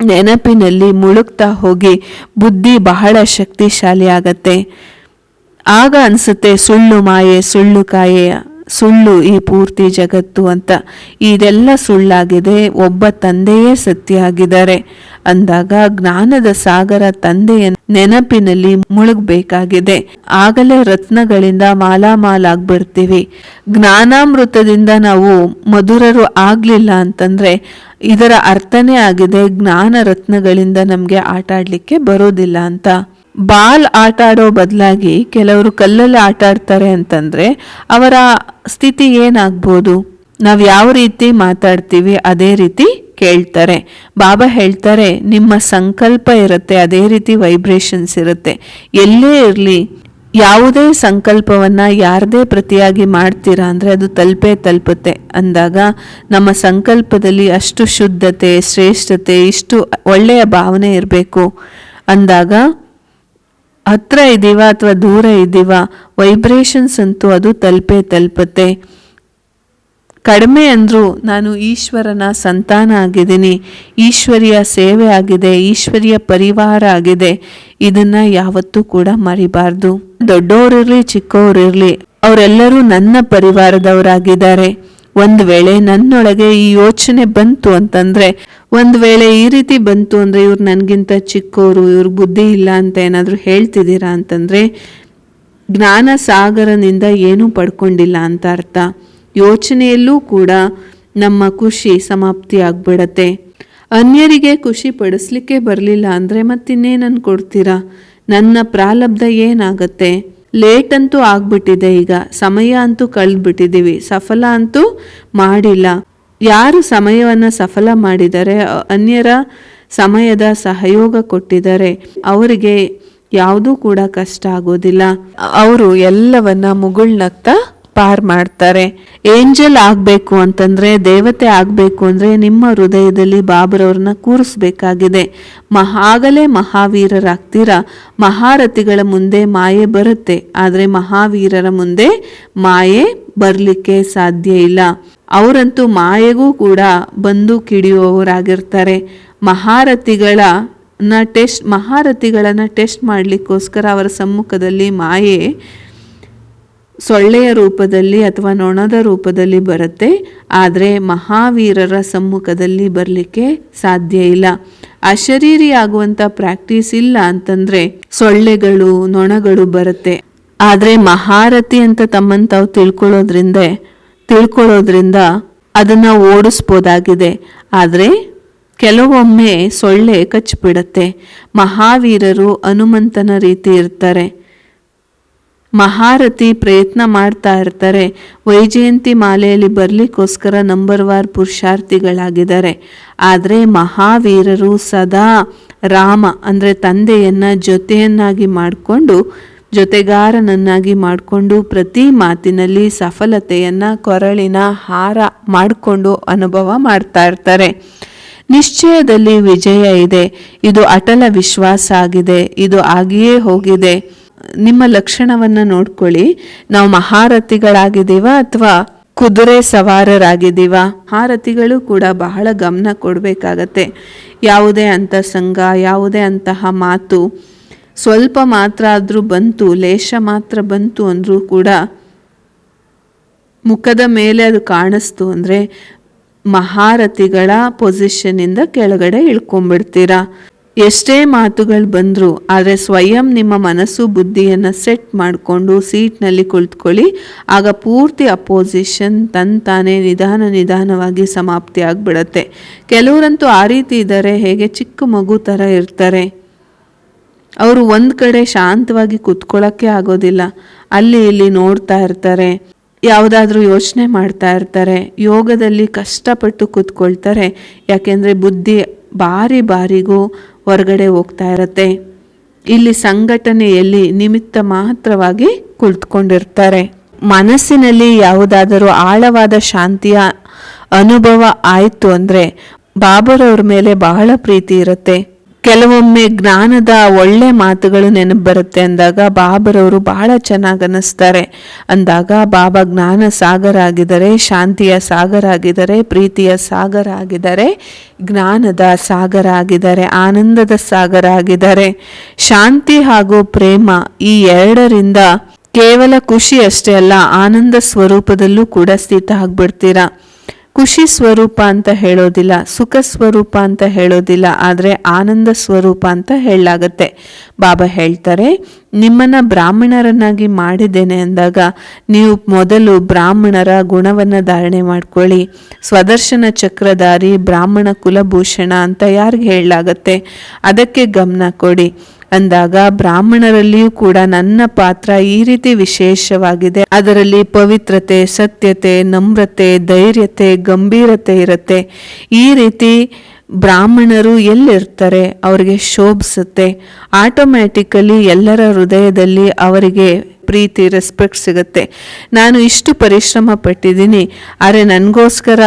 ನೆನಪಿನಲ್ಲಿ ಮುಳುಗ್ತಾ ಹೋಗಿ ಬುದ್ಧಿ ಬಹಳ ಶಕ್ತಿಶಾಲಿ ಆಗತ್ತೆ. ಆಗ ಅನ್ಸುತ್ತೆ ಸುಳ್ಳು ಮಾಯೆ, ಸುಳ್ಳು ಕಾಯೆ, ಸುಳ್ಳು ಈ ಪೂರ್ತಿ ಜಗತ್ತು ಅಂತ. ಇದೆಲ್ಲ ಸುಳ್ಳಾಗಿದೆ, ಒಬ್ಬ ತಂದೆಯೇ ಸತ್ಯ ಆಗಿದ್ದಾರೆ ಅಂದಾಗ ಜ್ಞಾನದ ಸಾಗರ ತಂದೆಯ ನೆನಪಿನಲ್ಲಿ ಮುಳುಗಬೇಕಾಗಿದೆ. ಆಗಲೇ ರತ್ನಗಳಿಂದ ಮಾಲಾಮಾಲಾಗ್ಬಿಡ್ತೀವಿ. ಜ್ಞಾನಾಮೃತದಿಂದ ನಾವು ಮಧುರರು ಆಗ್ಲಿಲ್ಲ ಅಂತಂದ್ರೆ ಇದರ ಅರ್ಥನೇ ಆಗಿದೆ ಜ್ಞಾನ ರತ್ನಗಳಿಂದ ನಮ್ಗೆ ಆಟ ಆಡ್ಲಿಕ್ಕೆ ಬರೋದಿಲ್ಲ ಅಂತ. ಬಾಲ್ ಆಟ ಆಡೋ ಬದಲಾಗಿ ಕೆಲವರು ಕಲ್ಲಲ್ಲಿ ಆಟ ಆಡ್ತಾರೆ ಅಂತಂದ್ರೆ ಅವರ ಸ್ಥಿತಿ ಏನಾಗ್ಬೋದು? ನಾವು ಯಾವ ರೀತಿ ಮಾತಾಡ್ತೀವಿ ಅದೇ ರೀತಿ ಕೇಳ್ತಾರೆ. ಬಾಬಾ ಹೇಳ್ತಾರೆ ನಿಮ್ಮ ಸಂಕಲ್ಪ ಇರುತ್ತೆ, ಅದೇ ರೀತಿ ವೈಬ್ರೇಷನ್ಸ್ ಇರುತ್ತೆ. ಎಲ್ಲೇ ಇರಲಿ ಯಾವುದೇ ಸಂಕಲ್ಪವನ್ನ ಯಾರದೇ ಪ್ರತಿಯಾಗಿ ಮಾಡ್ತೀರಾ ಅಂದ್ರೆ ಅದು ತಲುಪುತ್ತೆ ಅಂದಾಗ ನಮ್ಮ ಸಂಕಲ್ಪದಲ್ಲಿ ಅಷ್ಟು ಶುದ್ಧತೆ, ಶ್ರೇಷ್ಠತೆ, ಇಷ್ಟು ಒಳ್ಳೆಯ ಭಾವನೆ ಇರಬೇಕು ಅಂದಾಗ ಹತ್ರ ಇದ್ದೀವ ಅಥವಾ ದೂರ ಇದ್ದೀವ ವೈಬ್ರೇಷನ್ಸ್ ಅಂತೂ ಅದು ತಲುಪುತ್ತೆ. ಕಡಿಮೆ ಅಂದರೂ ನಾನು ಈಶ್ವರನ ಸಂತಾನ ಆಗಿದ್ದೀನಿ, ಈಶ್ವರಿಯ ಸೇವೆ ಆಗಿದೆ, ಈಶ್ವರಿಯ ಪರಿವಾರ ಆಗಿದೆ. ಇದನ್ನ ಯಾವತ್ತೂ ಕೂಡ ಮರಿಬಾರ್ದು. ದೊಡ್ಡವರಿರ್ಲಿ ಚಿಕ್ಕವರಿರ್ಲಿ ಅವರೆಲ್ಲರೂ ನನ್ನ ಪರಿವಾರದವರಾಗಿದ್ದಾರೆ. ಒಂದು ವೇಳೆ ನನ್ನೊಳಗೆ ಈ ಯೋಚನೆ ಬಂತು ಅಂತಂದ್ರೆ, ಒಂದು ವೇಳೆ ಈ ರೀತಿ ಬಂತು ಅಂದ್ರೆ ಇವ್ರು ನನಗಿಂತ ಚಿಕ್ಕವರು, ಇವ್ರಿಗೆ ಬುದ್ಧಿ ಇಲ್ಲ ಅಂತ ಏನಾದರೂ ಹೇಳ್ತಿದ್ದೀರಾ ಅಂತಂದ್ರೆ ಜ್ಞಾನ ಸಾಗರನಿಂದ ಏನೂ ಪಡ್ಕೊಂಡಿಲ್ಲ ಅಂತ ಅರ್ಥ. ಯೋಚನೆಯಲ್ಲೂ ಕೂಡ ನಮ್ಮ ಖುಷಿ ಸಮಾಪ್ತಿ ಆಗ್ಬಿಡತ್ತೆ. ಅನ್ಯರಿಗೆ ಖುಷಿ ಪಡಿಸ್ಲಿಕ್ಕೆ ಬರಲಿಲ್ಲ ಅಂದರೆ ಮತ್ತಿನ್ನೇನು ಅನ್ಕೊಡ್ತೀರಾ? ನನ್ನ ಪ್ರಾರಬ್ಧ ಏನಾಗತ್ತೆ? ಲೇಟ್ ಅಂತೂ ಆಗ್ಬಿಟ್ಟಿದೆ, ಈಗ ಸಮಯ ಅಂತೂ ಕಳೆದ್ಬಿಟ್ಟಿದ್ದೀವಿ, ಸಫಲ ಅಂತೂ ಮಾಡಿಲ್ಲ. ಯಾರು ಸಮಯವನ್ನು ಸಫಲ ಮಾಡಿದ್ದಾರೆ, ಅನ್ಯರ ಸಮಯದ ಸಹಯೋಗ ಕೊಟ್ಟಿದ್ದಾರೆ, ಅವರಿಗೆ ಯಾವುದೂ ಕೂಡ ಕಷ್ಟ ಆಗೋದಿಲ್ಲ. ಅವರು ಎಲ್ಲವನ್ನ ಮುಗುಳ್ನಗ್ತಾ ಪಾರ್ ಮಾಡ್ತಾರೆ. ಏಂಜಲ್ ಆಗಬೇಕು ಅಂತಂದ್ರೆ, ದೇವತೆ ಆಗಬೇಕು ಅಂದರೆ ನಿಮ್ಮ ಹೃದಯದಲ್ಲಿ ಬಾಬರವ್ರನ್ನ ಕೂರಿಸ್ಬೇಕಾಗಿದೆ. ಆಗಲೇ ಮಹಾವೀರರಾಗ್ತೀರಾ. ಮಹಾರಥಿಗಳ ಮುಂದೆ ಮಾಯೆ ಬರುತ್ತೆ, ಆದರೆ ಮಹಾವೀರರ ಮುಂದೆ ಮಾಯೆ ಬರಲಿಕ್ಕೆ ಸಾಧ್ಯ ಇಲ್ಲ. ಅವರಂತೂ ಮಾಯೆಗೂ ಕೂಡ ಬಂದು ಕಿಡಿಯುವವರಾಗಿರ್ತಾರೆ. ಮಹಾರಥಿಗಳ ಮಹಾರಥಿಗಳನ್ನು ಟೆಸ್ಟ್ ಮಾಡಲಿಕ್ಕೋಸ್ಕರ ಅವರ ಸಮ್ಮುಖದಲ್ಲಿ ಮಾಯೆ ಸೊಳ್ಳೆಯ ರೂಪದಲ್ಲಿ ಅಥವಾ ನೊಣದ ರೂಪದಲ್ಲಿ ಬರುತ್ತೆ. ಆದರೆ ಮಹಾವೀರರ ಸಮ್ಮುಖದಲ್ಲಿ ಬರಲಿಕ್ಕೆ ಸಾಧ್ಯ ಇಲ್ಲ. ಅಶರೀರಿ ಆಗುವಂಥ ಪ್ರಾಕ್ಟೀಸ್ ಇಲ್ಲ ಅಂತಂದರೆ ಸೊಳ್ಳೆಗಳು ನೊಣಗಳು ಬರುತ್ತೆ. ಆದರೆ ಮಹಾರಥಿ ಅಂತ ತಮ್ಮನ್ನು ತಾವು ತಿಳ್ಕೊಳ್ಳೋದ್ರಿಂದ ಅದನ್ನು ಓಡಿಸ್ಬೋದಾಗಿದೆ. ಆದರೆ ಕೆಲವೊಮ್ಮೆ ಸೊಳ್ಳೆ ಕಚ್ಚಿಬಿಡತ್ತೆ. ಮಹಾವೀರರು ಹನುಮಂತನ ರೀತಿ ಇರ್ತಾರೆ. ಮಹಾರಥಿ ಪ್ರಯತ್ನ ಮಾಡ್ತಾ ಇರ್ತಾರೆ. ವೈಜಯಂತಿ ಮಾಲೆಯಲ್ಲಿ ಬರಲಿಕ್ಕೋಸ್ಕರ ನಂಬರ್ ವಾರ್ ಪುರುಷಾರ್ಥಿಗಳಾಗಿದ್ದಾರೆ. ಆದರೆ ಮಹಾವೀರರು ಸದಾ ರಾಮ ಅಂದರೆ ತಂದೆಯನ್ನು ಜೊತೆಗಾರನನ್ನಾಗಿ ಮಾಡಿಕೊಂಡು ಪ್ರತಿ ಮಾತಿನಲ್ಲಿ ಸಫಲತೆಯನ್ನು ಕೊರಳಿನ ಹಾರ ಮಾಡಿಕೊಂಡು ಅನುಭವ ಮಾಡ್ತಾ ಇರ್ತಾರೆ. ನಿಶ್ಚಯದಲ್ಲಿ ವಿಜಯ ಇದೆ. ಇದು ಅಟಲ ವಿಶ್ವಾಸ ಆಗಿದೆ. ಇದು ಆಗಿಯೇ ಹೋಗಿದೆ. ನಿಮ್ಮ ಲಕ್ಷಣವನ್ನು ನೋಡ್ಕೊಳ್ಳಿ. ನಾವು ಮಹಾರಥಿಗಳಾಗಿದ್ದೀವ ಅಥವಾ ಕುದುರೆ ಸವಾರರಾಗಿದ್ದೀವ? ಮಹಾರಥಿಗಳು ಕೂಡ ಬಹಳ ಗಮನ ಕೊಡಬೇಕಾಗತ್ತೆ. ಯಾವುದೇ ಅಂತಸಂಗ, ಯಾವುದೇ ಅಂತಹ ಮಾತು ಸ್ವಲ್ಪ ಮಾತ್ರ ಆದರೂ ಬಂತು, ಲೇಷ ಮಾತ್ರ ಬಂತು ಅಂದರೂ ಕೂಡ ಮುಖದ ಮೇಲೆ ಅದು ಕಾಣಿಸ್ತು ಅಂದರೆ ಮಹಾರಥಿಗಳ ಪೊಸಿಷನ್ನಿಂದ ಕೆಳಗಡೆ ಇಳ್ಕೊಂಡ್ಬಿಡ್ತೀರಾ. ಎಷ್ಟೇ ಮಾತುಗಳು ಬಂದರೂ ಆದರೆ ಸ್ವಯಂ ನಿಮ್ಮ ಮನಸ್ಸು ಬುದ್ಧಿಯನ್ನು ಸೆಟ್ ಮಾಡಿಕೊಂಡು ಸೀಟ್ನಲ್ಲಿ ಕುಳಿತುಕೊಳ್ಳಿ. ಆಗ ಪೂರ್ತಿ ಅಪೋಸಿಷನ್ ತಾನೇ ನಿಧಾನವಾಗಿ ಸಮಾಪ್ತಿ ಆಗಿಬಿಡತ್ತೆ. ಕೆಲವರಂತೂ ಆ ರೀತಿ ಇದ್ದಾರೆ, ಹೇಗೆ ಚಿಕ್ಕ ಮಗು ಥರ ಇರ್ತಾರೆ. ಅವರು ಒಂದು ಕಡೆ ಶಾಂತವಾಗಿ ಕೂತ್ಕೊಳ್ಳೋಕ್ಕೆ ಆಗೋದಿಲ್ಲ. ಅಲ್ಲಿ ಇಲ್ಲಿ ನೋಡ್ತಾ ಇರ್ತಾರೆ, ಯಾವುದಾದ್ರೂ ಯೋಚನೆ ಮಾಡ್ತಾ ಇರ್ತಾರೆ. ಯೋಗದಲ್ಲಿ ಕಷ್ಟಪಟ್ಟು ಕೂತ್ಕೊಳ್ತಾರೆ. ಯಾಕೆಂದರೆ ಬುದ್ಧಿ ಬಾರಿಗೂ ಹೊರಗಡೆ ಹೋಗ್ತಾ ಇರತ್ತೆ. ಇಲ್ಲಿ ಸಂಘಟನೆಯಲ್ಲಿ ನಿಮಿತ್ತ ಮಾತ್ರವಾಗಿ ಕುಳಿತುಕೊಂಡಿರ್ತಾರೆ. ಮನಸ್ಸಿನಲ್ಲಿ ಯಾವುದಾದರೂ ಆಳವಾದ ಶಾಂತಿಯ ಅನುಭವ ಆಯಿತು ಅಂದರೆ ಬಾಬರವ್ರ ಮೇಲೆ ಬಹಳ ಪ್ರೀತಿ ಇರುತ್ತೆ. ಕೆಲವೊಮ್ಮೆ ಜ್ಞಾನದ ಒಳ್ಳೆ ಮಾತುಗಳು ನೆನಪು ಬರುತ್ತೆ ಅಂದಾಗ ಬಾಬರವರು ಬಹಳ ಚೆನ್ನಾಗಿ ಅನ್ನಿಸ್ತಾರೆ. ಅಂದಾಗ ಬಾಬಾ ಜ್ಞಾನ ಸಾಗರ ಆಗಿದ್ದಾರೆ, ಶಾಂತಿಯ ಸಾಗರ ಆಗಿದ್ದಾರೆ, ಪ್ರೀತಿಯ ಸಾಗರ ಆಗಿದ್ದಾರೆ, ಜ್ಞಾನದ ಸಾಗರ ಆಗಿದ್ದಾರೆ, ಆನಂದದ ಸಾಗರ ಆಗಿದ್ದಾರೆ. ಶಾಂತಿ ಹಾಗೂ ಪ್ರೇಮ ಈ ಎರಡರಿಂದ ಕೇವಲ ಖುಷಿ ಅಷ್ಟೇ ಅಲ್ಲ, ಆನಂದ ಸ್ವರೂಪದಲ್ಲೂ ಕೂಡ ಸ್ಥಿತ ಆಗ್ಬಿಡ್ತೀರಾ. ಖುಷಿ ಸ್ವರೂಪ ಅಂತ ಹೇಳೋದಿಲ್ಲ, ಸುಖ ಸ್ವರೂಪ ಅಂತ ಹೇಳೋದಿಲ್ಲ, ಆದರೆ ಆನಂದ ಸ್ವರೂಪ ಅಂತ ಹೇಳಲಾಗತ್ತೆ. ಬಾಬಾ ಹೇಳ್ತಾರೆ, ನಿಮ್ಮನ್ನು ಬ್ರಾಹ್ಮಣರನ್ನಾಗಿ ಮಾಡಿದ್ದೇನೆ ಅಂದಾಗ ನೀವು ಮೊದಲು ಬ್ರಾಹ್ಮಣರ ಗುಣವನ್ನು ಧಾರಣೆ ಮಾಡ್ಕೊಳ್ಳಿ. ಸ್ವದರ್ಶನ ಚಕ್ರಧಾರಿ ಬ್ರಾಹ್ಮಣ ಕುಲಭೂಷಣ ಅಂತ ಯಾರಿಗೆ ಹೇಳಲಾಗತ್ತೆ, ಅದಕ್ಕೆ ಗಮನ ಕೊಡಿ. ಅಂದಾಗ ಬ್ರಾಹ್ಮಣರಲ್ಲಿಯೂ ಕೂಡ ನನ್ನ ಪಾತ್ರ ಈ ರೀತಿ ವಿಶೇಷವಾಗಿದೆ. ಅದರಲ್ಲಿ ಪವಿತ್ರತೆ, ಸತ್ಯತೆ, ನಮ್ರತೆ, ಧೈರ್ಯತೆ, ಗಂಭೀರತೆ ಇರುತ್ತೆ. ಈ ರೀತಿ ಬ್ರಾಹ್ಮಣರು ಎಲ್ಲಿರ್ತಾರೆ ಅವರಿಗೆ ಶೋಭಿಸುತ್ತೆ. ಆಟೋಮ್ಯಾಟಿಕಲಿ ಎಲ್ಲರ ಹೃದಯದಲ್ಲಿ ಅವರಿಗೆ ಪ್ರೀತಿ, ರೆಸ್ಪೆಕ್ಟ್ ಸಿಗುತ್ತೆ. ನಾನು ಇಷ್ಟು ಪರಿಶ್ರಮ ಪಟ್ಟಿದ್ದೀನಿ, ಆದರೆ ನನಗೋಸ್ಕರ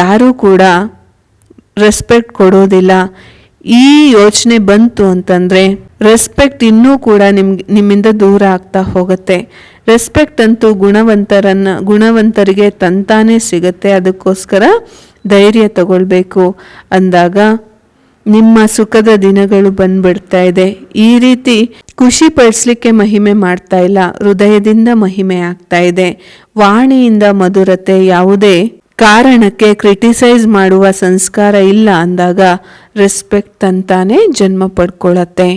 ಯಾರೂ ಕೂಡ ರೆಸ್ಪೆಕ್ಟ್ ಕೊಡೋದಿಲ್ಲ. ಈ ಯೋಚನೆ ಬಂತು ಅಂತಂದರೆ ರೆಸ್ಪೆಕ್ಟ್ ಇನ್ನೂ ಕೂಡ ನಿಮ್ಮಿಂದ ದೂರ ಆಗ್ತಾ ಹೋಗುತ್ತೆ. ರೆಸ್ಪೆಕ್ಟ್ ಅಂತೂ ಗುಣವಂತರಿಗೆ ತಂತಾನೇ ಸಿಗುತ್ತೆ. ಅದಕ್ಕೋಸ್ಕರ ಧೈರ್ಯ ತಗೊಳ್ಬೇಕು. ಅಂದಾಗ ನಿಮ್ಮ ಸುಖದ ದಿನಗಳು ಬಂದ್ಬಿಡ್ತಾ ಇದೆ. ಈ ರೀತಿ ಖುಷಿ ಪಡಿಸ್ಲಿಕ್ಕೆ ಮಹಿಮೆ ಮಾಡ್ತಾ ಇಲ್ಲ, ಹೃದಯದಿಂದ ಮಹಿಮೆ ಆಗ್ತಾ ಇದೆ. ವಾಣಿಯಿಂದ ಮಧುರತೆ, ಯಾವುದೇ ಕಾರಣಕ್ಕೆ ಕ್ರಿಟಿಸೈಸ್ ಮಾಡುವ ಸಂಸ್ಕಾರ ಇಲ್ಲ ಅಂದಾಗ ರೆಸ್ಪೆಕ್ಟ್ ತಂತಾನೆ ಜನ್ಮ ಪಡ್ಕೊಳ್ಳತ್ತೆ.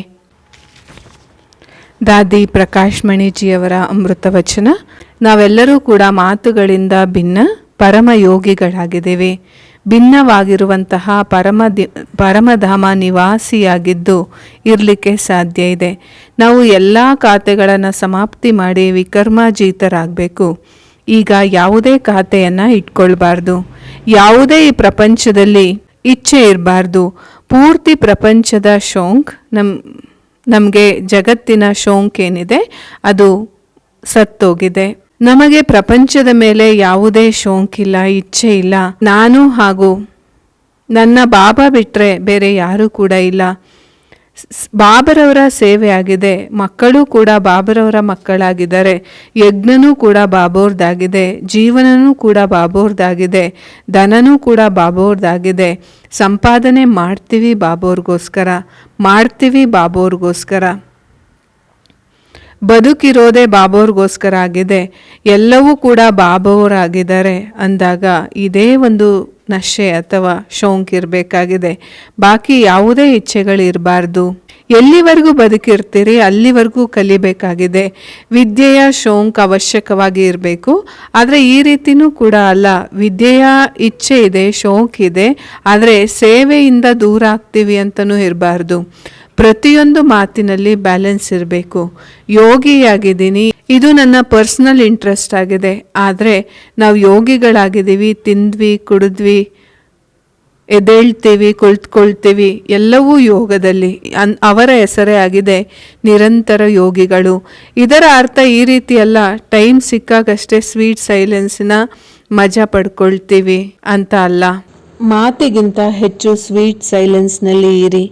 ದಾದಿ ಪ್ರಕಾಶ್ ಮಣಿಜಿಯವರ ಅಮೃತ ವಚನ. ನಾವೆಲ್ಲರೂ ಕೂಡ ಮಾತುಗಳಿಂದ ಭಿನ್ನ ಪರಮ ಯೋಗಿಗಳಾಗಿದ್ದೇವೆ. ಭಿನ್ನವಾಗಿರುವಂತಹ ಪರಮಧಾಮ ನಿವಾಸಿಯಾಗಿದ್ದು ಇರಲಿಕ್ಕೆ ಸಾಧ್ಯ ಇದೆ. ನಾವು ಎಲ್ಲ ಖಾತೆಗಳನ್ನು ಸಮಾಪ್ತಿ ಮಾಡಿ ವಿಕರ್ಮಾಜೀತರಾಗಬೇಕು. ಈಗ ಯಾವುದೇ ಖಾತೆಯನ್ನು ಇಟ್ಕೊಳ್ಬಾರ್ದು. ಯಾವುದೇ ಈ ಪ್ರಪಂಚದಲ್ಲಿ ಇಚ್ಛೆ ಇರಬಾರ್ದು. ಪೂರ್ತಿ ಪ್ರಪಂಚದ ಶೋಂಕ್ ನಮಗೆ ಜಗತ್ತಿನ ಶೋಂಕ್ ಏನಿದೆ ಅದು ಸತ್ತೋಗಿದೆ. ನಮಗೆ ಪ್ರಪಂಚದ ಮೇಲೆ ಯಾವುದೇ ಶೋಂಕಿಲ್ಲ, ಇಚ್ಛೆ ಇಲ್ಲ. ನಾನು ಹಾಗೂ ನನ್ನ ಬಾಬಾ ಬಿಟ್ಟರೆ ಬೇರೆ ಯಾರೂ ಕೂಡ ಇಲ್ಲ. ಬಾಬರವರ ಸೇವೆ ಆಗಿದೆ, ಮಕ್ಕಳು ಕೂಡ ಬಾಬರವರ ಮಕ್ಕಳಾಗಿದ್ದಾರೆ, ಯಜ್ಞನೂ ಕೂಡ ಬಾಬೋರ್ದಾಗಿದೆ, ಜೀವನನೂ ಕೂಡ ಬಾಬೋರ್ದಾಗಿದೆ, ಧನನೂ ಕೂಡ ಬಾಬೋರ್ದಾಗಿದೆ. ಸಂಪಾದನೆ ಮಾಡ್ತೀವಿ ಬಾಬೋರ್ಗೋಸ್ಕರ, ಬದುಕಿರೋದೇ ಬಾಬೋರ್ಗೋಸ್ಕರ ಆಗಿದೆ, ಎಲ್ಲವೂ ಕೂಡ ಬಾಬೋರಾಗಿದ್ದಾರೆ ಅಂದಾಗ ಇದೇ ಒಂದು ನಶೆ ಅಥವಾ ಶೌಕ್ ಇರಬೇಕಾಗಿದೆ. ಬಾಕಿ ಯಾವುದೇ ಇಚ್ಛೆಗಳಿರಬಾರ್ದು. ಎಲ್ಲಿವರೆಗೂ ಬದುಕಿರ್ತೀರಿ ಅಲ್ಲಿವರೆಗೂ ಕಲಿಬೇಕಾಗಿದೆ. ವಿದ್ಯೆಯ ಶೌಕ್ ಅವಶ್ಯಕವಾಗಿ ಇರಬೇಕು, ಆದರೆ ಈ ರೀತಿನೂ ಕೂಡ ಅಲ್ಲ. ವಿದ್ಯೆಯ ಇಚ್ಛೆ ಇದೆ, ಶೌಕ್ ಇದೆ, ಆದರೆ ಸೇವೆಯಿಂದ ದೂರ ಆಗ್ತೀವಿ ಅಂತಲೂ ಇರಬಾರ್ದು. ಪ್ರತಿಯೊಂದು ಮಾತಿನಲ್ಲಿ ಬ್ಯಾಲೆನ್ಸ್ ಇರಬೇಕು. ಯೋಗಿಯಾಗಿದ್ದೀನಿ, ಇದು ನನ್ನ ಪರ್ಸ್ನಲ್ ಇಂಟ್ರೆಸ್ಟ್ ಆಗಿದೆ, ಆದರೆ ನಾವು ಯೋಗಿಗಳಾಗಿದ್ದೀವಿ, ತಿಂದ್ವಿ, ಕುಡಿದ್ವಿ, ಎದ್ದೇಳ್ತೀವಿ, ಕುಳಿತುಕೊಳ್ತೀವಿ, ಎಲ್ಲವೂ ಯೋಗದಲ್ಲಿ. ಅವರ ಹೆಸರೇ ಆಗಿದೆ ನಿರಂತರ ಯೋಗಿಗಳು. ಇದರ ಅರ್ಥ ಈ ರೀತಿ ಅಲ್ಲ, ಟೈಮ್ ಸಿಕ್ಕಾಗಷ್ಟೇ ಸ್ವೀಟ್ ಸೈಲೆನ್ಸಿನ ಮಜಾ ಪಡ್ಕೊಳ್ತೀವಿ ಅಂತ ಅಲ್ಲ. ಮಾತಿಗಿಂತ ಹೆಚ್ಚು ಸ್ವೀಟ್ ಸೈಲೆನ್ಸ್ನಲ್ಲಿ ಇರಿ.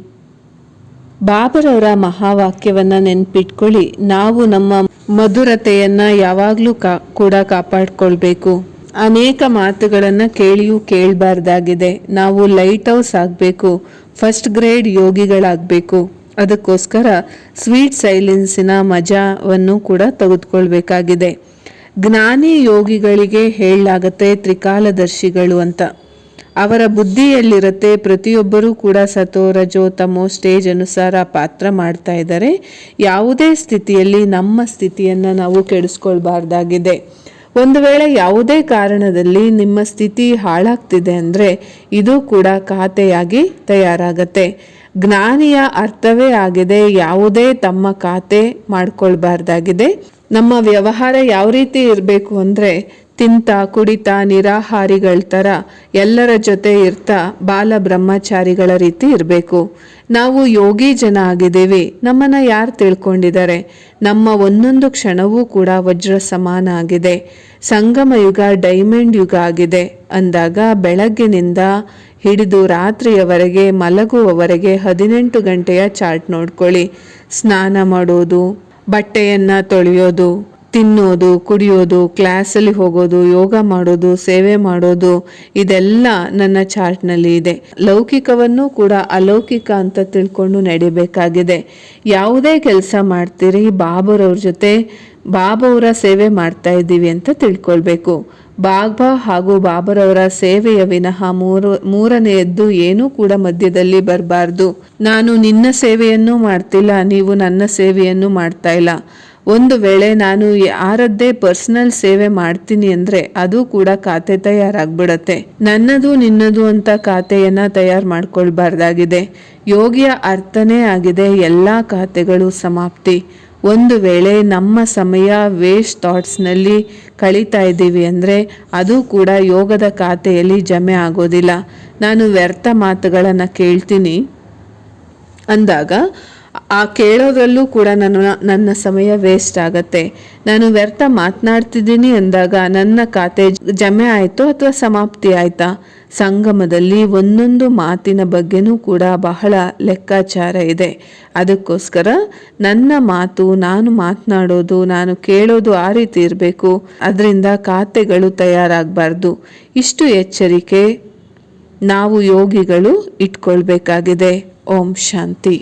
ಬಾಬರವರ ಮಹಾವಾಕ್ಯವನ್ನು ನೆನ್ಪಿಟ್ಕೊಳ್ಳಿ. ನಾವು ನಮ್ಮ ಮಧುರತೆಯನ್ನು ಯಾವಾಗಲೂ ಕೂಡ ಕಾಪಾಡ್ಕೊಳ್ಬೇಕು. ಅನೇಕ ಮಾತುಗಳನ್ನು ಕೇಳಿಯೂ ಕೇಳಬಾರ್ದಾಗಿದೆ. ನಾವು ಲೈಟ್ ಹೌಸ್ ಆಗಬೇಕು, ಫಸ್ಟ್ ಗ್ರೇಡ್ ಯೋಗಿಗಳಾಗಬೇಕು. ಅದಕ್ಕೋಸ್ಕರ ಸ್ವೀಟ್ ಸೈಲೆನ್ಸಿನ ಮಜಾವನ್ನು ಕೂಡ ತೆಗೆದುಕೊಳ್ಬೇಕಾಗಿದೆ. ಜ್ಞಾನಿ ಯೋಗಿಗಳಿಗೆ ಹೇಳಲಾಗತ್ತೆ ತ್ರಿಕಾಲದರ್ಶಿಗಳು ಅಂತ. ಅವರ ಬುದ್ಧಿಯಲ್ಲಿರುತ್ತೆ ಪ್ರತಿಯೊಬ್ಬರೂ ಕೂಡ ಸತೋ ರಜೋ ತಮೋ ಸ್ಟೇಜ್ ಅನುಸಾರ ಪಾತ್ರ ಮಾಡ್ತಾ ಇದ್ದಾರೆ. ಯಾವುದೇ ಸ್ಥಿತಿಯಲ್ಲಿ ನಮ್ಮ ಸ್ಥಿತಿಯನ್ನು ನಾವು ಕೆಡಿಸ್ಕೊಳ್ಬಾರ್ದಾಗಿದೆ. ಒಂದು ವೇಳೆ ಯಾವುದೇ ಕಾರಣದಲ್ಲಿ ನಿಮ್ಮ ಸ್ಥಿತಿ ಹಾಳಾಗ್ತಿದೆ ಅಂದರೆ ಇದು ಕೂಡ ಖಾತೆಯಾಗಿ ತಯಾರಾಗತ್ತೆ. ಜ್ಞಾನಿಯ ಅರ್ಥವೇ ಆಗಿದೆ ಯಾವುದೇ ತಮ್ಮ ಖಾತೆ ಮಾಡ್ಕೊಳ್ಬಾರ್ದಾಗಿದೆ. ನಮ್ಮ ವ್ಯವಹಾರ ಯಾವ ರೀತಿ ಇರಬೇಕು ಅಂದರೆ ತಿಂತ ಕುಡಿತ ನಿರಾಹಾರಿಗಳ ಥರ ಎಲ್ಲರ ಜೊತೆ ಇರ್ತಾ ಬಾಲ ಬ್ರಹ್ಮಚಾರಿಗಳ ರೀತಿ ಇರಬೇಕು. ನಾವು ಯೋಗಿ ಜನ ಆಗಿದ್ದೀವಿ, ನಮ್ಮನ್ನು ಯಾರು ತಿಳ್ಕೊಂಡಿದ್ದಾರೆ? ನಮ್ಮ ಒಂದೊಂದು ಕ್ಷಣವೂ ಕೂಡ ವಜ್ರ ಸಮಾನ ಆಗಿದೆ. ಸಂಗಮ ಯುಗ ಡೈಮಂಡ್ ಯುಗ ಆಗಿದೆ ಅಂದಾಗ ಬೆಳಗ್ಗಿನಿಂದ ಹಿಡಿದು ರಾತ್ರಿಯವರೆಗೆ ಮಲಗುವವರೆಗೆ 18 ಗಂಟೆಯ ಚಾರ್ಟ್ ನೋಡ್ಕೊಳ್ಳಿ. ಸ್ನಾನ ಮಾಡೋದು, ಬಟ್ಟೆಯನ್ನು ತೊಳೆಯೋದು, ತಿನ್ನೋದು, ಕುಡಿಯೋದು, ಕ್ಲಾಸಲ್ಲಿ ಹೋಗೋದು, ಯೋಗ ಮಾಡೋದು, ಸೇವೆ ಮಾಡೋದು, ಇದೆಲ್ಲ ನನ್ನ ಚಾರ್ಟ್ನಲ್ಲಿ ಇದೆ. ಲೌಕಿಕವನ್ನು ಕೂಡ ಅಲೌಕಿಕ ಅಂತ ತಿಳ್ಕೊಂಡು ನಡಿಬೇಕಾಗಿದೆ. ಯಾವುದೇ ಕೆಲಸ ಮಾಡ್ತೀರಿ ಬಾಬರವ್ರ ಜೊತೆ ಬಾಬಾವರ ಸೇವೆ ಮಾಡ್ತಾ ಇದ್ದೀವಿ ಅಂತ ತಿಳ್ಕೊಳ್ಬೇಕು. ಬಾಬಾ ಹಾಗೂ ಬಾಬರವರ ಸೇವೆಯ ವಿನಃ ಮೂರನೆಯದ್ದು ಏನೂ ಕೂಡ ಮಧ್ಯದಲ್ಲಿ ಬರಬಾರ್ದು. ನಾನು ನಿನ್ನ ಸೇವೆಯನ್ನು ಮಾಡ್ತಿಲ್ಲ, ನೀವು ನನ್ನ ಸೇವೆಯನ್ನು ಮಾಡ್ತಾ ಇಲ್ಲ. ಒಂದು ವೇಳೆ ನಾನು ಯಾರದ್ದೇ ಪರ್ಸನಲ್ ಸೇವೆ ಮಾಡ್ತೀನಿ ಅಂದರೆ ಅದು ಕೂಡ ಖಾತೆ ತಯಾರಾಗ್ಬಿಡತ್ತೆ. ನನ್ನದು ನಿನ್ನದು ಅಂತ ಖಾತೆಯನ್ನು ತಯಾರು ಮಾಡ್ಕೊಳ್ಬಾರ್ದಾಗಿದೆ. ಯೋಗಿಯ ಅರ್ಥನೇ ಆಗಿದೆ ಎಲ್ಲ ಖಾತೆಗಳು ಸಮಾಪ್ತಿ. ಒಂದು ವೇಳೆ ನಮ್ಮ ಸಮಯ ವೇಸ್ಟ್ ಥಾಟ್ಸ್ನಲ್ಲಿ ಕಳೀತಾ ಇದ್ದೀವಿ ಅಂದರೆ ಅದು ಕೂಡ ಯೋಗದ ಖಾತೆಯಲ್ಲಿ ಜಮೆ ಆಗೋದಿಲ್ಲ. ನಾನು ವ್ಯರ್ಥ ಮಾತುಗಳನ್ನು ಕೇಳ್ತೀನಿ ಅಂದಾಗ ಆ ಕೇಳೋದ್ರಲ್ಲೂ ಕೂಡ ನನ್ನ ಸಮಯ ವೇಸ್ಟ್ ಆಗತ್ತೆ. ನಾನು ವ್ಯರ್ಥ ಮಾತನಾಡ್ತಿದ್ದೀನಿ ಅಂದಾಗ ನನ್ನ ಖಾತೆ ಜಮೆ ಆಯಿತು ಅಥವಾ ಸಮಾಪ್ತಿ ಆಯಿತಾ? ಸಂಗಮದಲ್ಲಿ ಒಂದೊಂದು ಮಾತಿನ ಬಗ್ಗೆನೂ ಕೂಡ ಬಹಳ ಲೆಕ್ಕಾಚಾರ ಇದೆ. ಅದಕ್ಕೋಸ್ಕರ ನನ್ನ ಮಾತು, ನಾನು ಮಾತನಾಡೋದು, ನಾನು ಕೇಳೋದು ಆ ರೀತಿ ಇರಬೇಕು. ಅದರಿಂದ ಖಾತೆಗಳು ತಯಾರಾಗಬಾರ್ದು. ಇಷ್ಟು ಎಚ್ಚರಿಕೆ ನಾವು ಯೋಗಿಗಳು ಇಟ್ಕೊಳ್ಬೇಕಾಗಿದೆ. ಓಂ ಶಾಂತಿ.